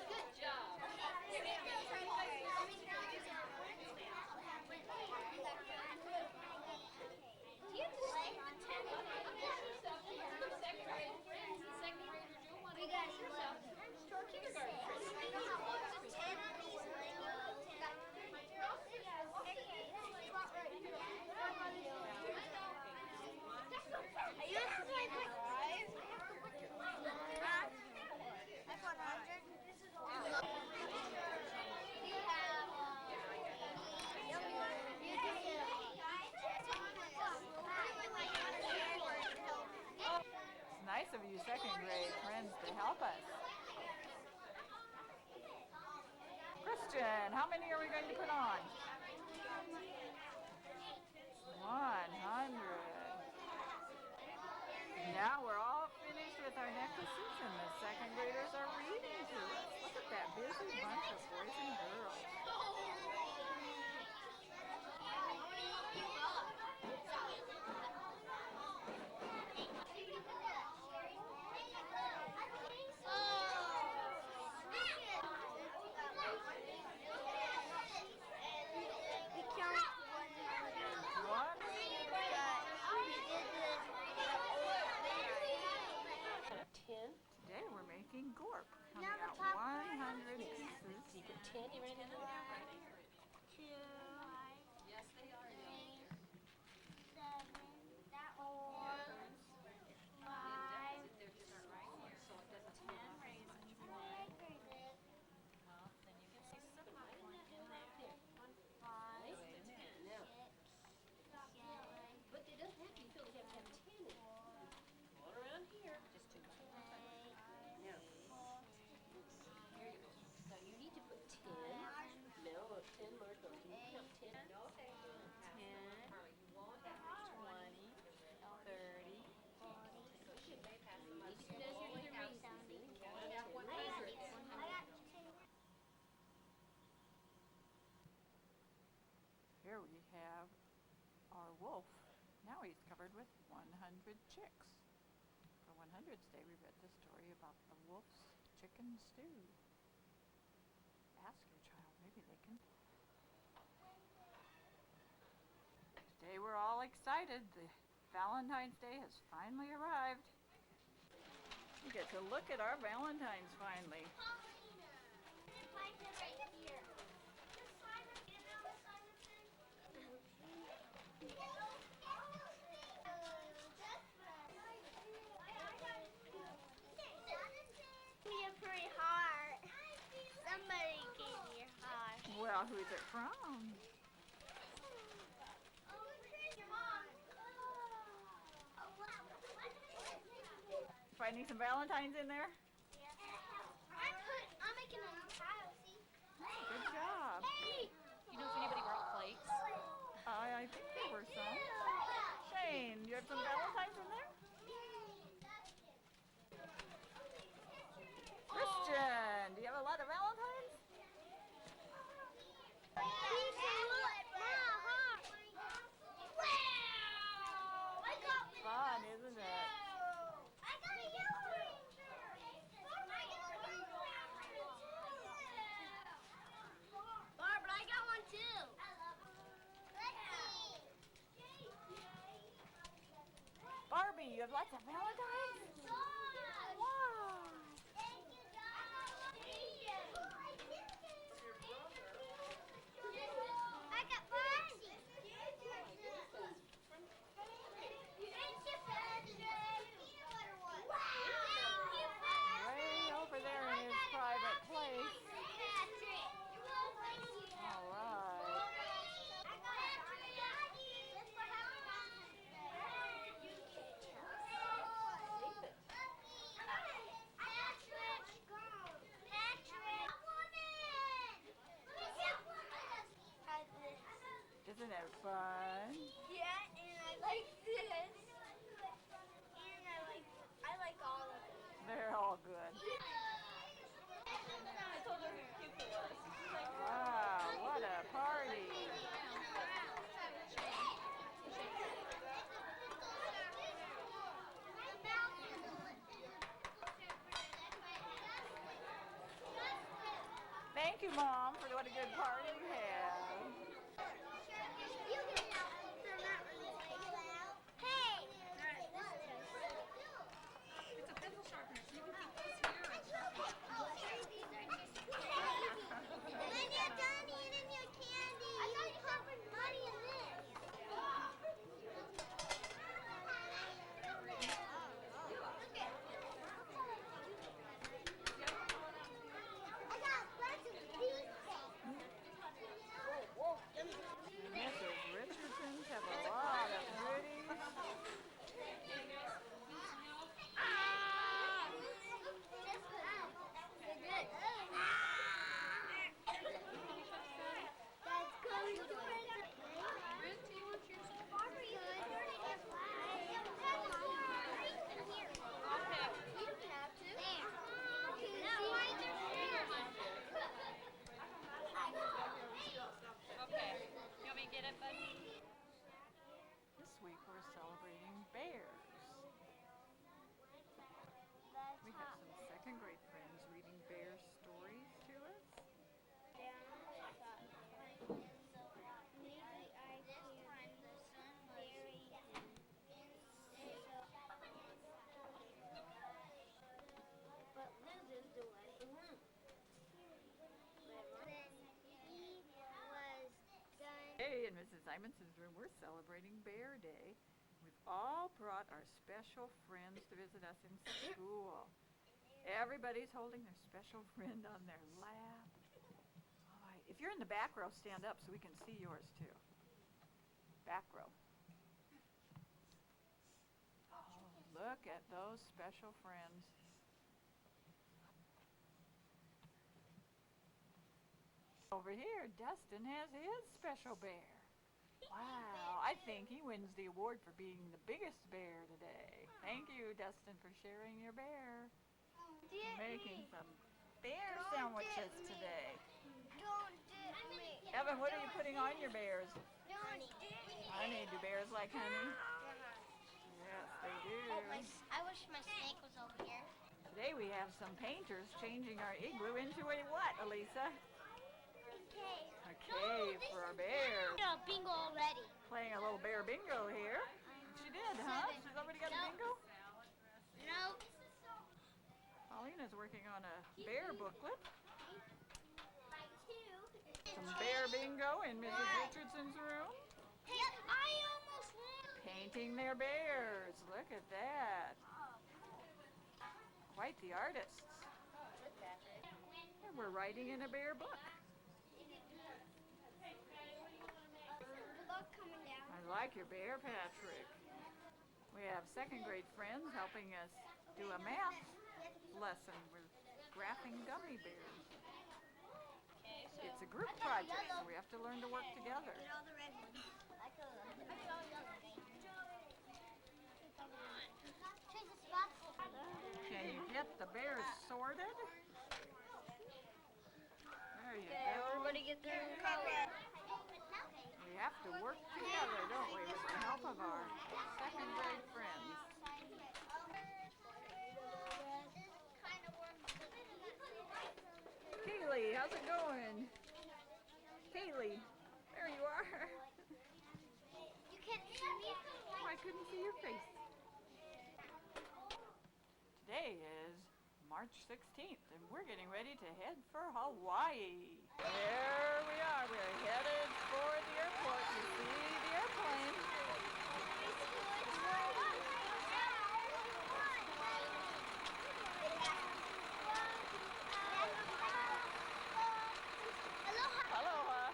Good job. We got It's nice of you second grade friends to help us. Christian, how many are we going to put on? 100. Now we're all finished with our necklaces and the second graders are reading to us. Look at that busy bunch of boys and girls. One. Today we're making gorp. Coming out 100 pieces. You put 10 right in there? Yes, they are. They're just right here, so it doesn't take up as much. Well, then you can see some right in there. Nice to 10. Now, but it doesn't have to be filled. You have to have 10 in it. All around here. Just do one. Now, here you go. Now you need to put 10. No, 10 marshmallows. Can you count 10? No, okay. 10. Carly, you won't have 20, 30. Push it, babe. Pass them up. You can measure to the reason. Count 100. Here we have our wolf. Now he's covered with 100 chicks for 100 1700s Day, we read the story about the wolf's chicken stew. Ask your child, maybe they can. Today we're all excited. The Valentine's Day has finally arrived. We get to look at our Valentines finally. Paulina. Right here. Simon, you know Simonson? Give me a pretty heart. Somebody gave me a heart. Well, who's it from? Finding some Valentines in there? I'm making a tile, see? Good job. Hey! You know if anybody brought plates? I think there were some. Shane, you have some Valentines in there? Christian, do you have a lot of Valentines? Fun, isn't it? Barbara, I got one too. Barbie, you have lots of Valentines? Wow. I got Foxy. Way over there in his private place. All right. Isn't it fun? Yeah, and I like this. And I like all of it. They're all good. Wow, what a party. Thank you, Mom, for what a good party we had. Hey! It's a pencil sharpener, so you can keep this here and sharpen it. When you're done eating your candy, I got you put money in this. I got a bunch of pieces. Mrs. Richardson's have a lot of goodies. Okay. You want me to get it, bud? This week we're celebrating bears. We have some second grade friends reading bear stories to us. Hey, in Mrs. Simonson's room, we're celebrating Bear Day. We've all brought our special friends to visit us in school. Everybody's holding their special friend on their lap. All right. If you're in the back row, stand up so we can see yours too. Back row. Oh, look at those special friends. Over here, Dustin has his special bear. Wow, I think he wins the award for being the biggest bear today. Thank you, Dustin, for sharing your bear. Making some bear sandwiches today. Don't dip me. Evan, what are you putting on your bears? Honey. Honey, do bears like honey? Yes, they do. I wish my snake was have some painters changing our igloo into a what, Elisa? A cave for our bear. Bingo already. Playing a little bear bingo here. She did, huh? She's already got a bingo? No. Paulina's working on a bear booklet. Like two. Some bear bingo in Mrs. Richardson's room. Yep, I almost won. Painting their bears. Look at that. Quite the artists. And we're writing in a bear book. Look coming down. I like your bear, Patrick. We have second grade friends helping us do a math lesson. We're graphing gummy bears. It's a group project, so we have to learn to work together. Get all the red ones. I get all the yellow ones. Choose a spot. Can you get the bears sorted? There you go. Everybody get their color. We have to work together, don't we, with the help of our second grade friends. Kaylee, how's it going? Kaylee, there you are. You can't see me? Oh, I couldn't see your face. Today is March 16th, and we're getting ready to head for Hawaii. There we are. We're headed for the airport. You see the airplane. Aloha.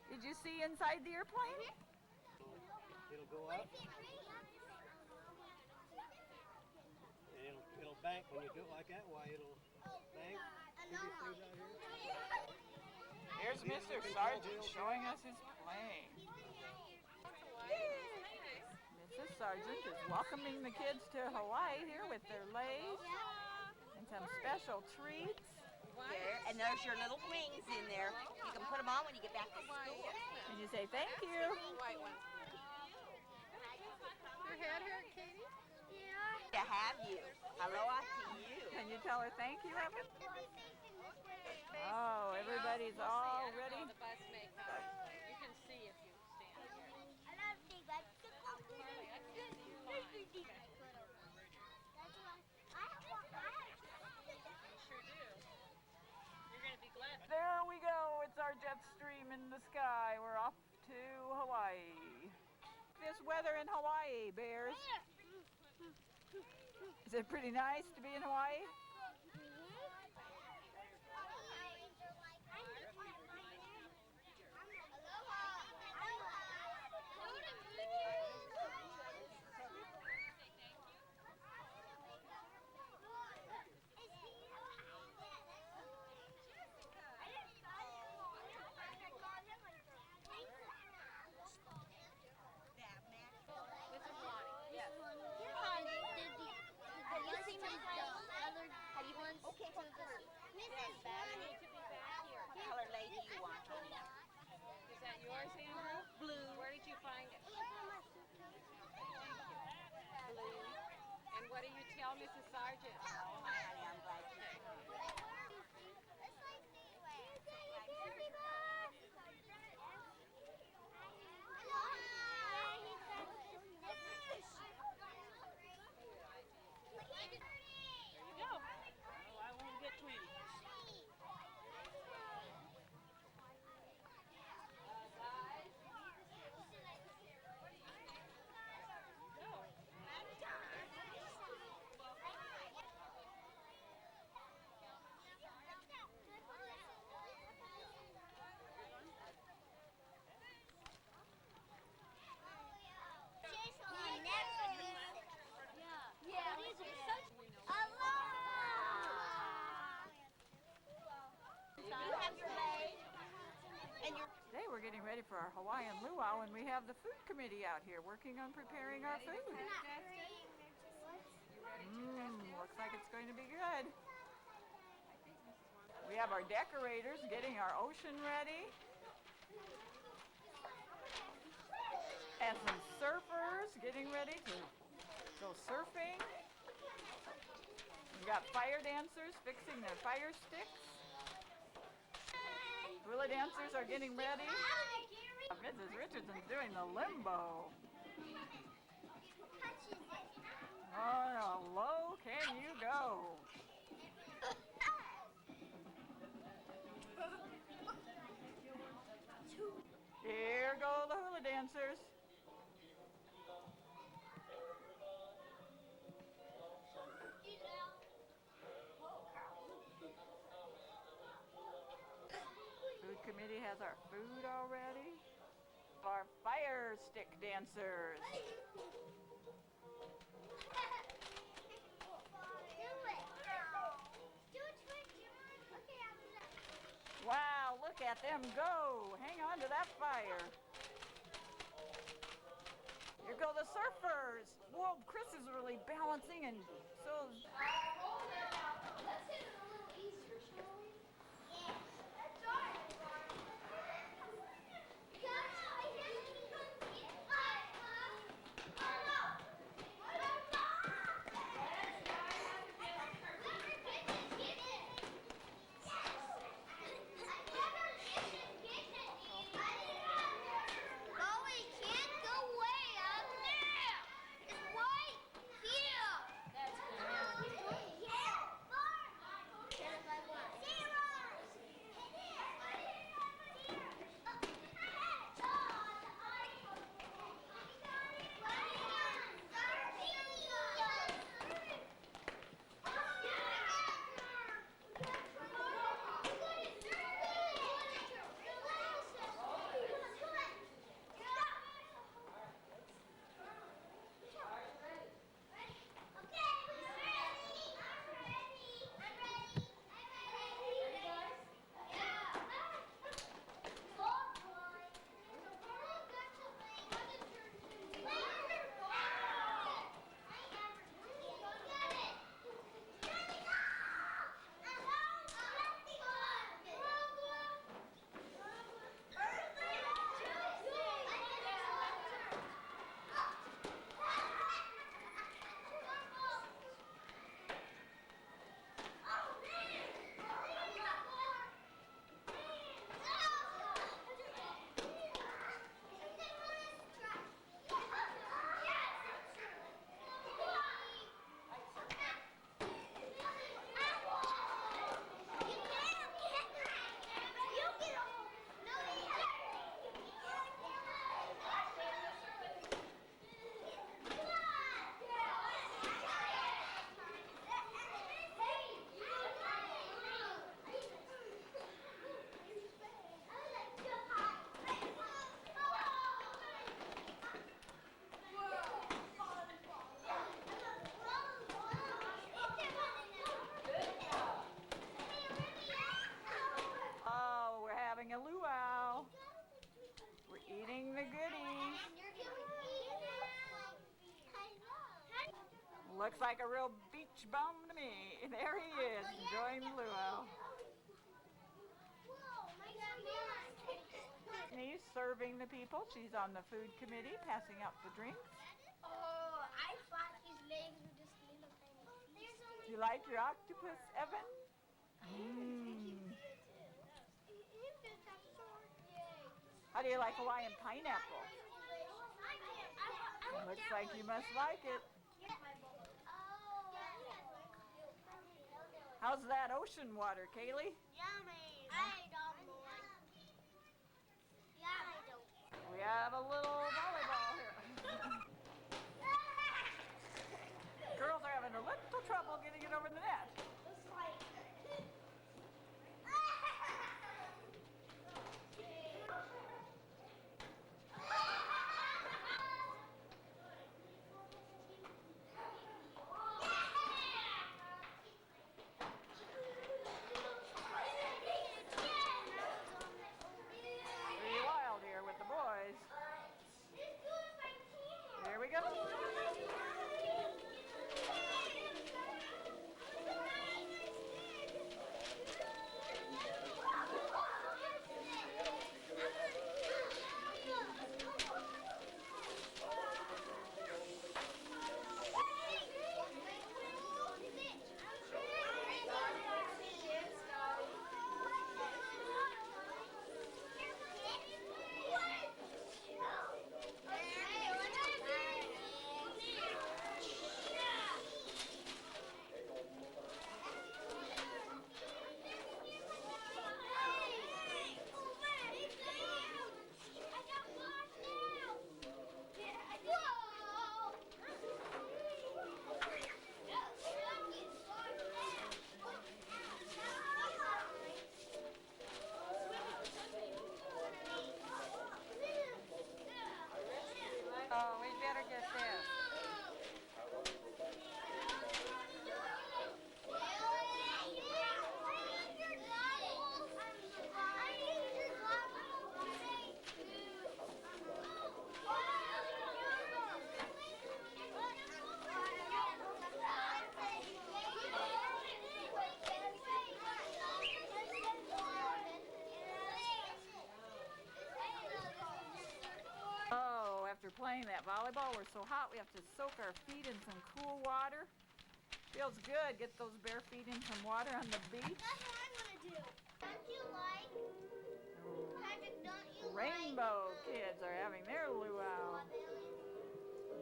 Did you see inside the airplane? It'll go up, and it'll bank when you do it like that. Why it'll bank? Keep your things out here. Here's Mr. Sargent showing us his plane. Mrs. Sargent is welcoming the kids to Hawaii here with their leis and some special treats. There, and there's your little wings in there. You can put them on when you get back to school. And you say thank you. White ones. Your head hurt, Katie? To have you. Aloha to you. Can you tell her thank you, Evan? Oh, everybody's all ready. The bus may come. You can see if you stand here. Sure do. You're going to be glad. There we go. It's our jet stream in the sky. We're off to Hawaii. This weather in Hawaii, bears. Is it pretty nice to be in Hawaii? What color lady you want, honey? Is that yours, Andrew? Blue. Where did you find it? Blue. And what do you tell Mrs. Sargent? Oh, honey, I'm glad you Today we're getting ready for our Hawaiian luau, and we have the food committee out here working on preparing our food. Looks like it's going to be good. We have our decorators getting our ocean ready. And some surfers getting ready to go surfing. We got fire dancers fixing their fire sticks. Hula dancers are getting ready. Mrs. Richardson's doing the limbo. How low can you go? Here go the hula dancers. Food committee has our food already. Our fire stick dancers. Wow, look at them go. Hang on to that fire. Here go the surfers. Whoa, Chris is really balancing and so... Let's hit it a little easier, shall we? Yeah. That's all right. Looks like a real beach bum to me. There he is, enjoying the luau. He's serving the people. She's on the food committee, passing out the drinks. Oh, I thought his legs were just little tiny. You like your octopus, Evan? How do you like Hawaiian pineapple? Looks like you must like it. How's that ocean water, Kaylee? Yummy. I don't want. Yummy. We have a little volleyball here. Girls are having a little trouble getting it over the net. Here we go. playing that volleyball. We're so hot we have to soak our feet in some cool water. Feels good. Get those bare feet in some water on the beach. That's what I'm gonna do. Don't you like, Patrick, don't you Rainbow kids are having their luau.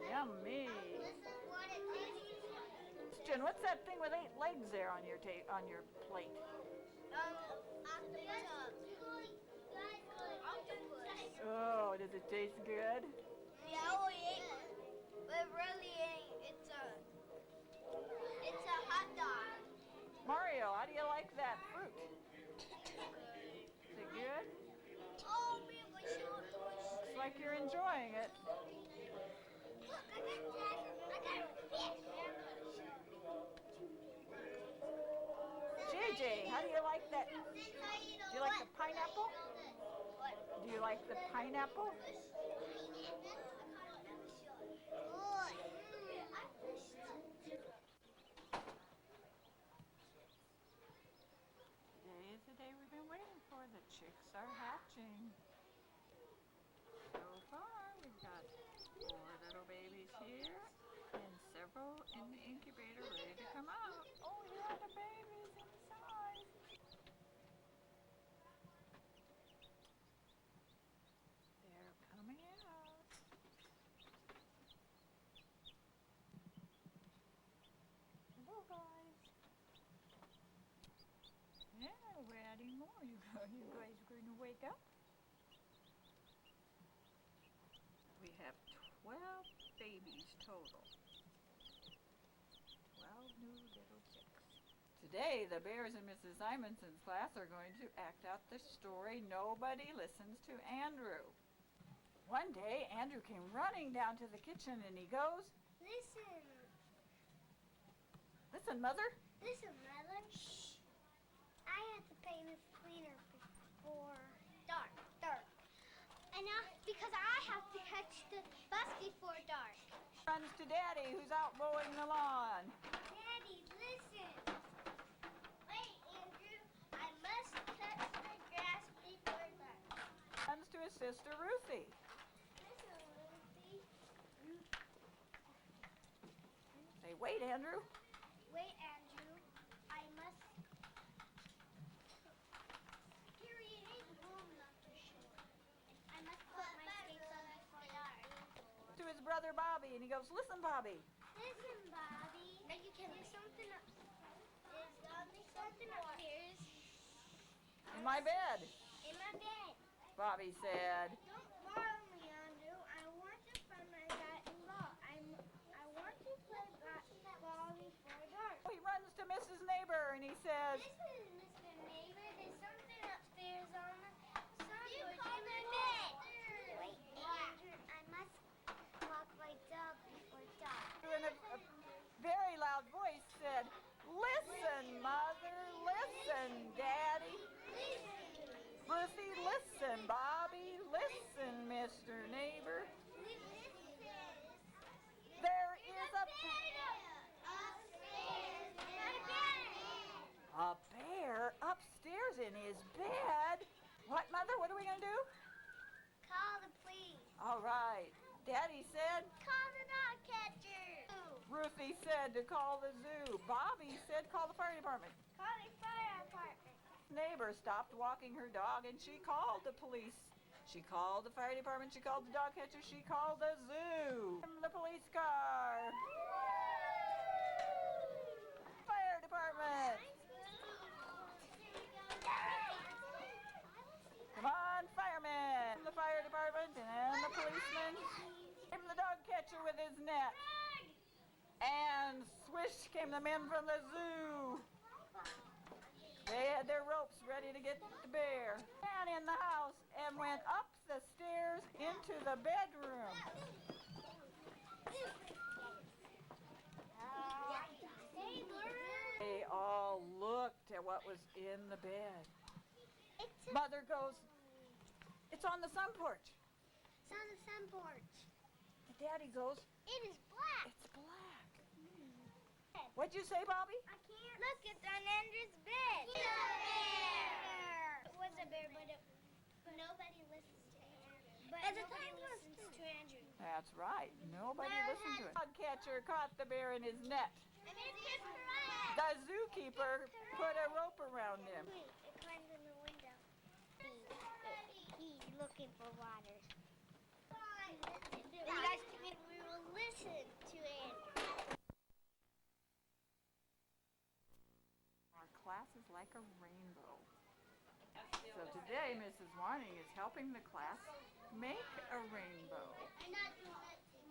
Yummy. This is what it tastes like. Jen, what's that thing with 8 legs there on your plate? Octopus. Oh, does it taste good? Yeah, oh yeah. But it really ain't. It's a hot dog. Mario, how do you like that fruit? Is it good? Oh man, my shoulder. Looks like you're enjoying it. Look, I got a fish. JJ, how do you like that? Do you like the pineapple? Do you like the pineapple? Today is the day we've been waiting for. The chicks are hatching. So far, we've got 4 little babies here and several in the incubator ready to come out. Oh, here are the babies inside. They're coming out. Hello, guys. Yeah, we're adding more. You guys are going to wake up? We have 12 babies total. 12 new little chicks. Today, the Bears in Mrs. Simonson's class are going to act out the story Nobody Listens to Andrew. One day, Andrew came running down to the kitchen and he goes, Listen, "Listen, Mother." Mother. Shh. I have to pay Miss Cleaner before dark. And now, because I have to catch the bus before dark. Runs to Daddy, who's out mowing the lawn. Daddy, listen. Wait, Andrew. I must touch the grass before dark. Runs to his sister, Ruthie. Listen, Lucy. Say, "Wait, Andrew." Wait, Andrew. I must. Period ain't long enough to show. I must put my skates on before dark. To his brother, Bobby, and he goes, "Listen, Bobby." Listen, Bobby. No, you can't. There's something up. There's something upstairs. "In my bed," In my bed. Bobby said. Don't bother me, Andrew. I want to find my bat and ball. I want to play bat and ball before dark. He runs to Mrs. Neighbor and he says, Listen, Mr. Neighbor. There's something upstairs on the soundboard in my bed. Wait, Andrew. I must walk my dog before dark. in a very loud voice said, "Listen, Mother, listen, Daddy. Ruthie, listen, Bobby, listen, Mr. Neighbor. There is a bear upstairs in his bed." What, Mother? What are we going to do? Call the police. All right. Daddy said, Call the dog catcher. Ruthie said to call the zoo. Bobby said call the fire department. Call the fire department. Neighbor stopped walking her dog and she called the police. She called the fire department, she called the dog catcher, she called the zoo. The police car. Fire department. Come on, firemen. The fire department and the policeman. Came the dog catcher with his net. And swish came the men from the zoo. They had their ropes ready to get the bear. Ran in the house and went up the stairs into the bedroom. They all looked at what was in the bed. Mother goes, "It's on the sun porch." It's on the sun porch. Daddy goes, It is black. "It's black." What'd you say, Bobby? I can't. Look, it's on Andrew's bed. It's a bear. It was a bear, but nobody listens to Andrew. But nobody listens to Andrew. That's right. Nobody listened to it. The catcher caught the bear in his net. And it's his correct. The zookeeper put a rope around him. It climbs in the window. He's looking for water. You guys come in, we will listen to it. Our class is like a rainbow. So today, Mrs. Warning is helping the class make a rainbow. And that's small as blue.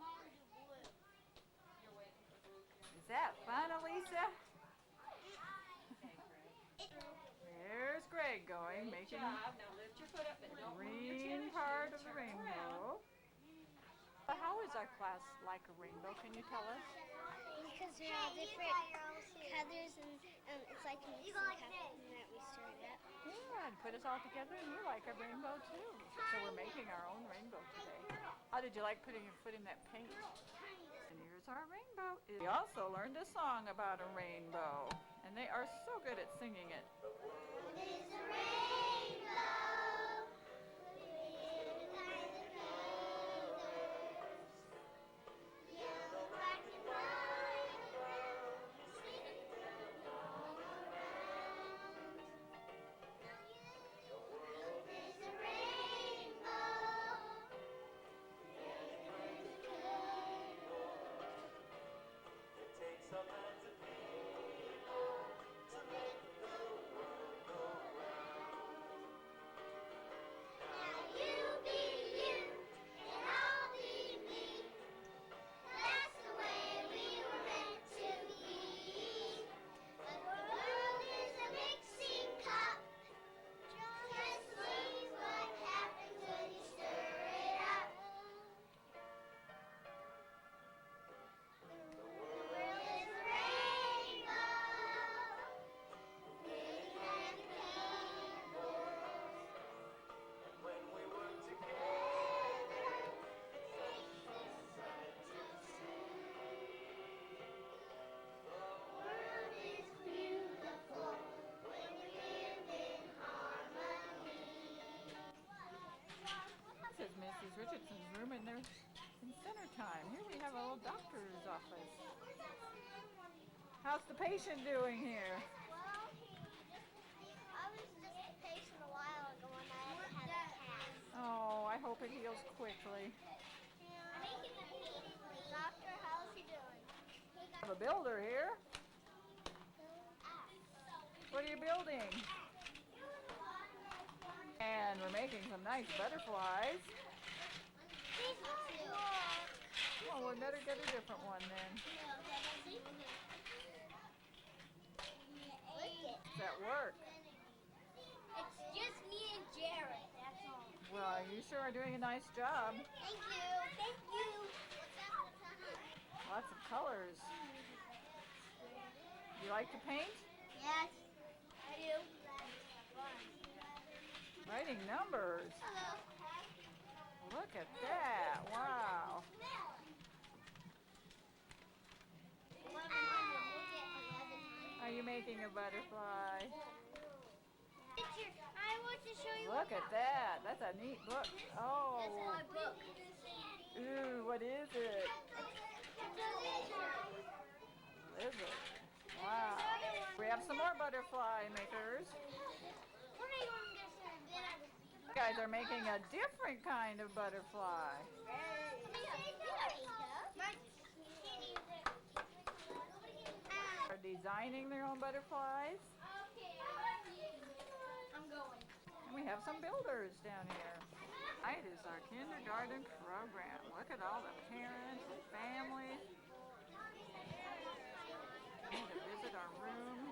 Is that fun, Elisa? There's Greg going, making Now lift your foot up and the don't move your chin green or part shoot of the it. Turn around. rainbow. How is our class like a rainbow? Can you tell us? Because they're all different colors and it's like a mixing cup that we stirred up. Yeah, and put us all together and you like a rainbow too. So we're making our own rainbow today. How did you like putting your foot in that paint? And here's our rainbow. We also learned a song about a rainbow. And they are so good at singing it. It's a rainbow. Yellow, black, and white. Singing through all around. It's a rainbow. It takes all kinds of people to make the world go round. Now you be you, and I'll be me. That's the way we were meant to be. But the world is a mixing cup. Just see what happens when you stir it up. The world is a rainbow. Big and candles. And when we work together, it makes this sight to see. The world is beautiful when you live in harmony. This is Mrs. Richardson's room and they're in center time. Here we have a little doctor's office. How's the patient doing here? Well, I was just patient a while ago when I had a cat. Oh, I hope it heals quickly. Doctor, how's he doing? I have a builder here. What are you building? And we're making some nice butterflies. These two. Well, we better get a different one then. Does that work? It's just me and Jared, that's all. Well, you sure are doing a nice job. Thank you. Thank you. Lots of colors. You like to paint? Yes, I do. Writing numbers. Hello. Look at that. Wow. 1100. Are you making a butterfly? Picture. I want to show you. Look at that. That's a neat book. Oh. That's my book. Ooh, what is it? Lizard. Wow. We have some more butterfly makers. What are you going to You guys are making a different kind of butterfly. Are designing their own butterflies. I'm going. And we have some builders down here. Tonight is our kindergarten program. Look at all the parents and families. Coming to visit our room.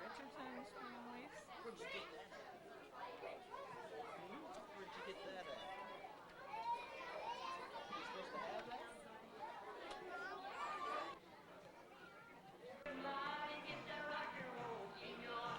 Richardson's families. Where'd you get that at? Where'd you get that at? You supposed to have that? Like it's a rock and roll in your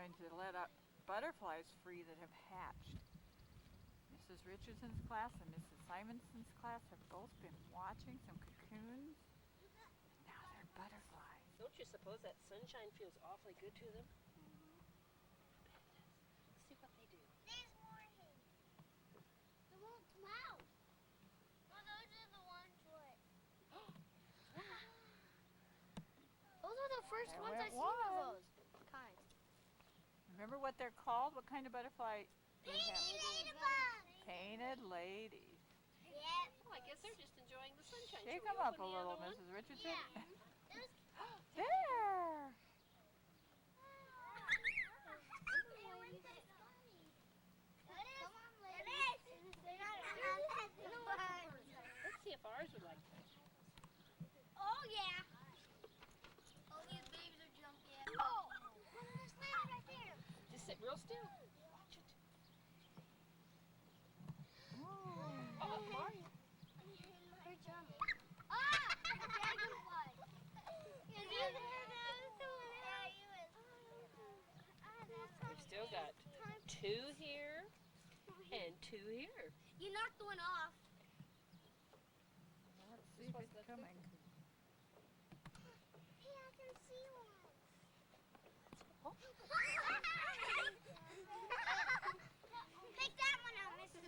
going to let out butterflies free that have hatched. Mrs. Richardson's class and Mrs. Simonson's class have both been watching some cocoons. Now they're butterflies. Don't you suppose that sunshine feels awfully good to them? Let's see what they do. There's more here. They won't come out. Well, those are the ones what? Those are the first There ones went I've seen of one. those kinds. Remember what they're called? What kind of butterfly? do we have? Painted ladybugs. Painted ladies. Yep. Well, I guess they're just enjoying the sunshine. Shake Should we them up a open the little, other one? Mrs. Richardson. Yeah. There's There! Let's see if ours would like that. Oh yeah. Oh, these babies are jumping. Oh, there's lady right there. Just sit real still. Watch it. Oh, Mario. They're jumping. Ah, a dragonfly. We've still got 2 here and 2 here. You knocked one off. Let's see if it's coming. Hey, I can see one. Pick that one up, Mrs.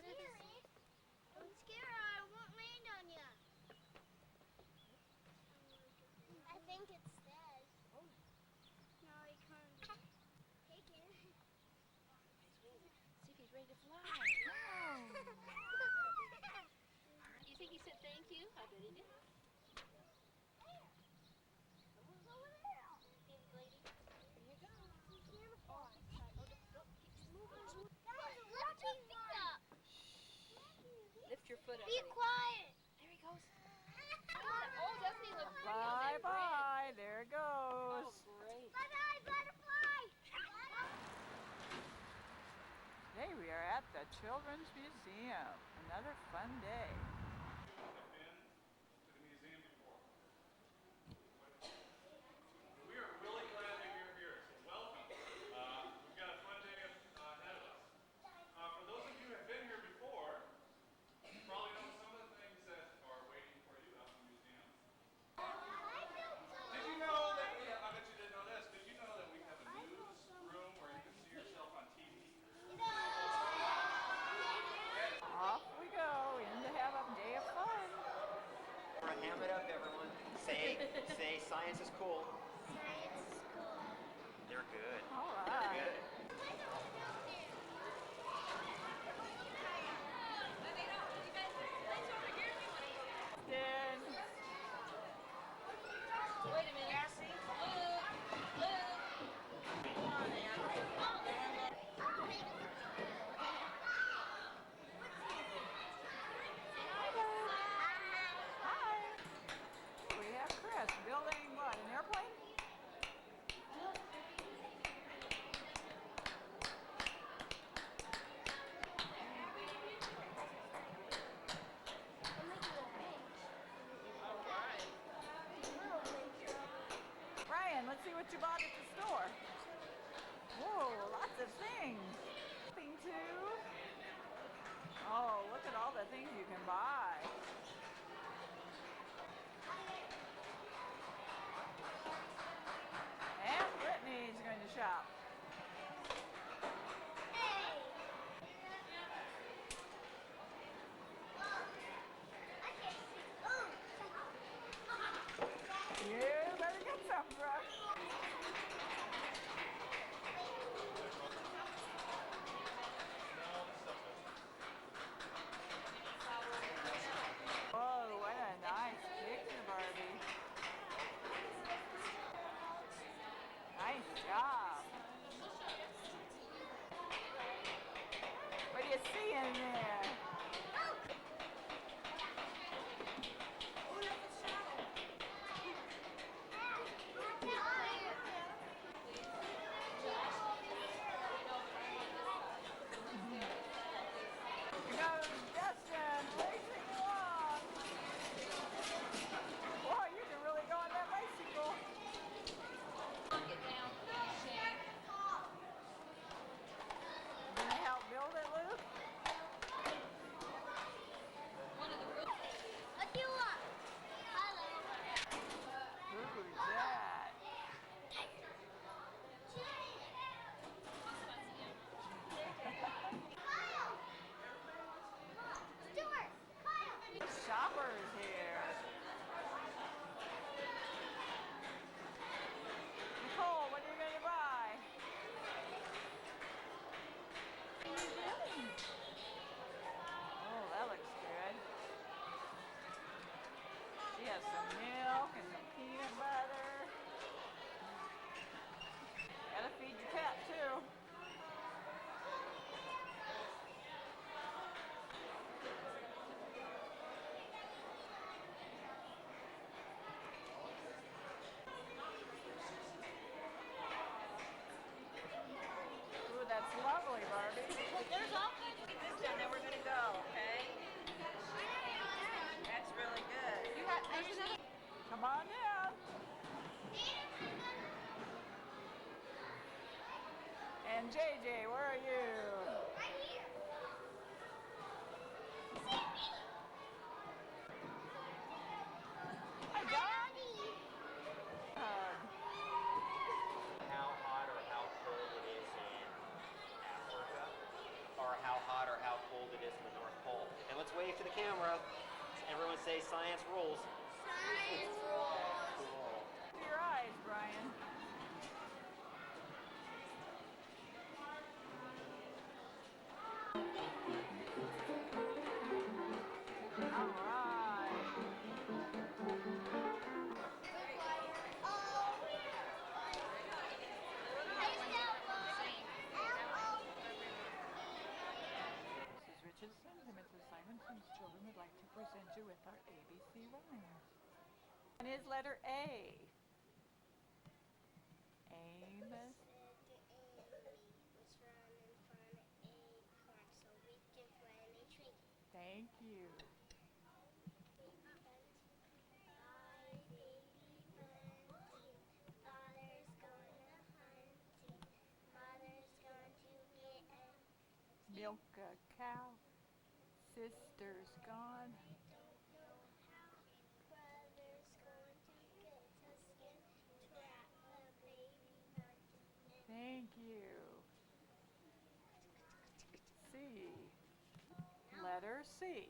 Don't scare her. I won't land on you. I think it's dead. No, he can't. Take it. See if he's ready to fly. You think he said thank you? I bet he did. Lift your foot up. Be honey. quiet. There he goes. Oh, doesn't he look pretty on that branch? Bye-bye. There it Oh, goes. great. Bye-bye, butterfly. Today we are at the Children's Museum. Another fun day. To the museum before. We are really glad that you're here, so welcome. We've got a fun day ahead of us. For those of you who have been here before, you probably know some of the things that are waiting for you out in the museum. Did you know that I bet you didn't know this, did you know that we have a news room where you can see yourself on TV? Off we go in to have a day of fun. Ham it up, everyone. Say science is cool. They're good. All They're right. good. Then Wait a minute. hi. We have Chris building what? An airplane? Brian, let's see what you bought at the store. Whoa, lots of things. Shopping too. Oh, look at all the things you can buy. And Brittany's going to shop. You better get some, brush. Whoa, what a nice picture, Barbie. Nice job. What do you see in there? Here goes Justin racing along. Boy, you can really go on that bicycle. Knock it down, Shane. And JJ, where are you? Right here. Hi, John. How hot or how cold it is in Africa, or how hot or how cold it is in the North Pole. And let's wave to the camera. Everyone say science rules. Science rules. Cool. To your eyes, Brian. All right. Mrs. Richardson and Mrs. Simonson's children would like to present you with our ABC rhymes. And his letter A. Amos. Thank you. Milk a cow. Sister's gone. Thank you. C. Letter C.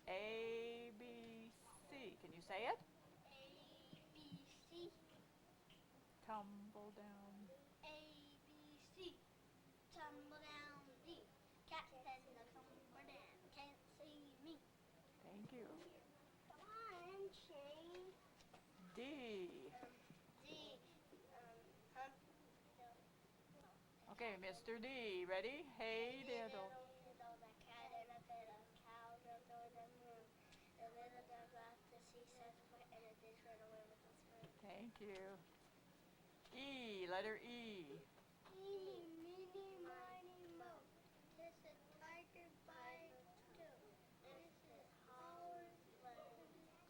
A, B, C. Can you say it? ABC. Tumble down. ABC. Tumble down D. Cat says no tumble down. Can't see me. Thank you. One chain. D. D. Okay, Mr. D. Ready? Hey, diddle. The cat in a fiddle. Cow runs over the moon. The little dog lost the sea says for and a dish ran away with the spoon. Thank you. E. Letter E. Eeny, meeny, miny, moe. This is tiger by the toe. This is Howard's let's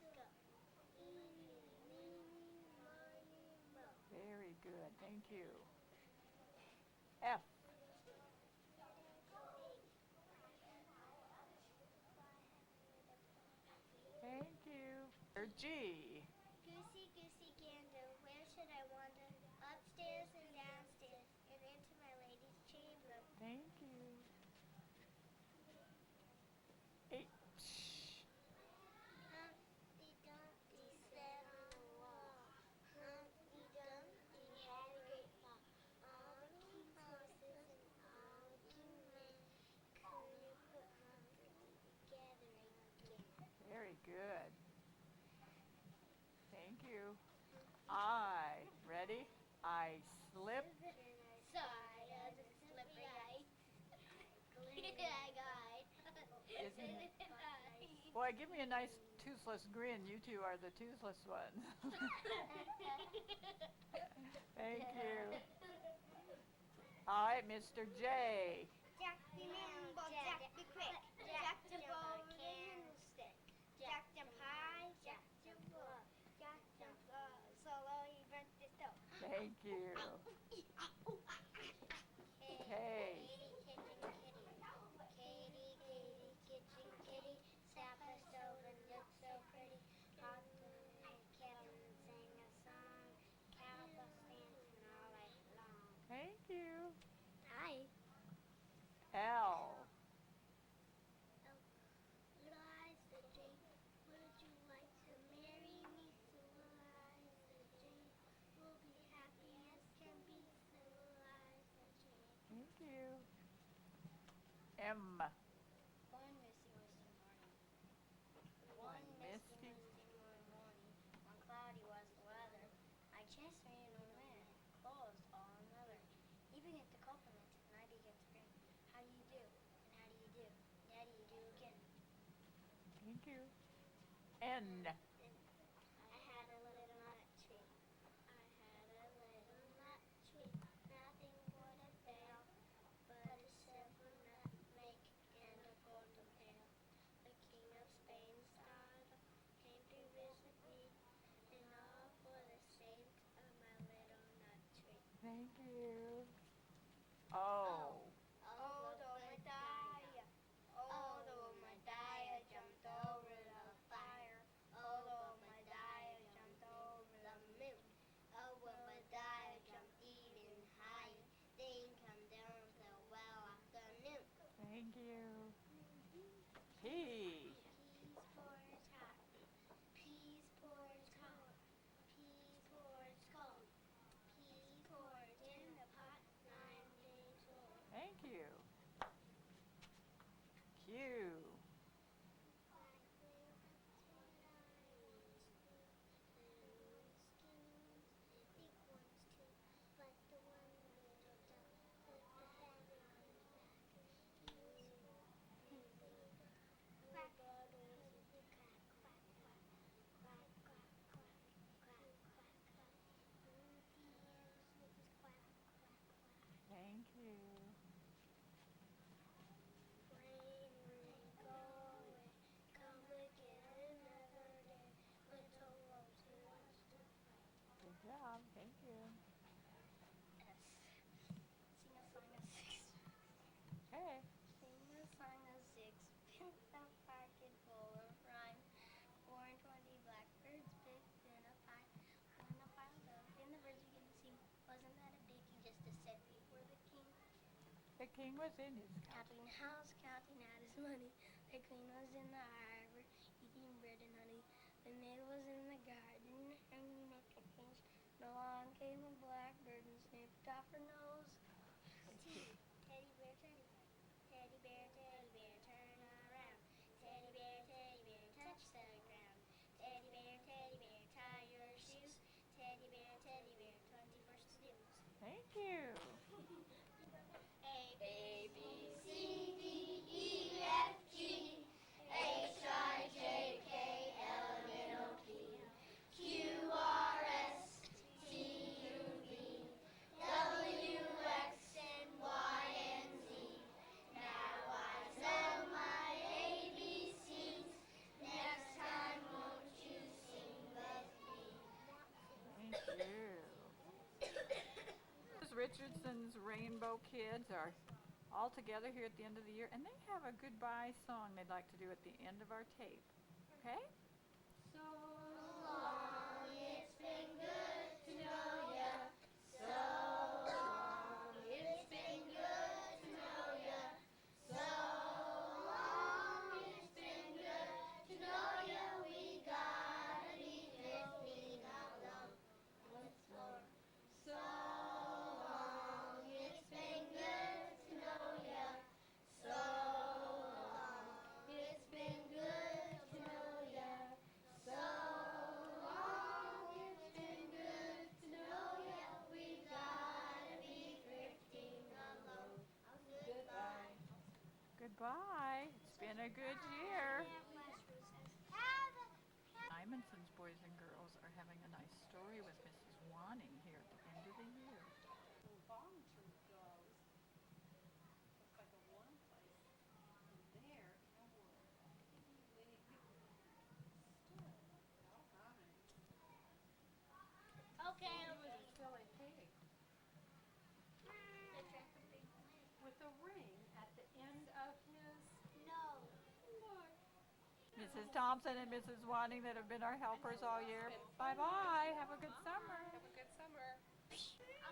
go. Eeny, meeny, miny, moe. Very good. Thank you. F. Thank you. Letter G. Goosey, goosey, gander, where should I wander? Upstairs and downstairs, and into my lady's chamber. Thank you. H. Humpty Dumpty sat on the wall. Humpty Dumpty had a great fall. All the king's horses and all the king's men couldn't put Humpty together again. Very good. Thank you. I. Ready? I slip. Side of the slippery ice. Glittery guide. Isn't it? Boy, give me a nice toothless grin. You two are the toothless ones. Thank you. All right, Mr. J. Jack be nimble, Jack be quick, Jack jump over the candlestick, Jack jump high, Jack jump low, Jack jump so low he burnt his toe. Thank you. Okay. Katie, Katie, kitchen kitty, sat by the stove and looked so pretty. Hot the kettle and sang a song, cowbells dancing all night long. Thank you. Hi. L. Eliza Jane, would you like to marry me? So Eliza Jane, we'll be happy as can be. So Eliza Jane. Thank you. M. One misty, misty morning. One misty. morning. One cloudy was the weather. I chased rain on land, clothes all another. Even at the coconut, and I began to grin. How do you do? And how do you do? And how do you do again? Thank you. N. I had a little nut tree. I had a little nut tree. Nothing would have failed but a silver nutmeg and a golden pail. The king of Spain's daughter came to visit me, and all for the sake of my little nut tree. Thank you. king was in his counting house, counting out his money. The queen was in the harbor, eating bread and honey. The maid was in the garden, hanging up the things. Along came a blackbird and snipped off her nose. Teddy bear, teddy bear, teddy bear, teddy bear, turn around. Teddy bear, touch the ground. Teddy bear, tie your shoes. Teddy bear, 21st dues. Thank you. A, B, C, D, E, F, G, H, I, J, K, L, M, N, O, P, Q, R, S, T, U, V, W, X, and Y, and Z. Now I know my ABCs. Next time won't you sing with me? Thank you. Richardson's Rainbow Kids are all together here at the end of the year, and they have a goodbye song they'd like to do at the end of our tape. Okay? So long, it's been good to know ya. So long, it's been good to know ya. So long, it's been good to know ya. We gotta be 15 alone once more. So long, it's been good to know ya. So long, it's been good to know ya. So long, it's been good to know ya. We gotta be drifting alone. Goodbye. Goodbye. It's been a good year. Simonson's Boys and Girls are having a nice story with Mrs. Wanning here at the end of the year. Bomb troop goes. Looks like a warm place. And there in a wood, a piggy-wig stood. How kind. Okay, He was a silly pig with a ring at the end of his No. look. Mrs. Thompson and Mrs. Wanning that have been our helpers all year. Bye-bye. Have a good summer. Have a good summer.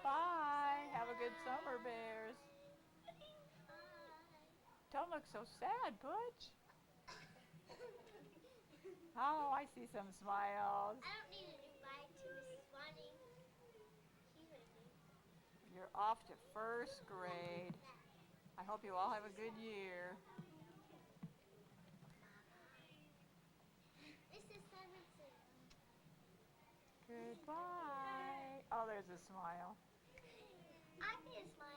Bye. Have a good summer, Bears. Don't look so sad, Butch. Oh, I see some smiles. I don't need a new bike to Mrs. Wanning. She's with me. You're off to first grade. I hope you all have a good year. Mrs. Simonson. Goodbye. Oh, there's a smile. I can smile.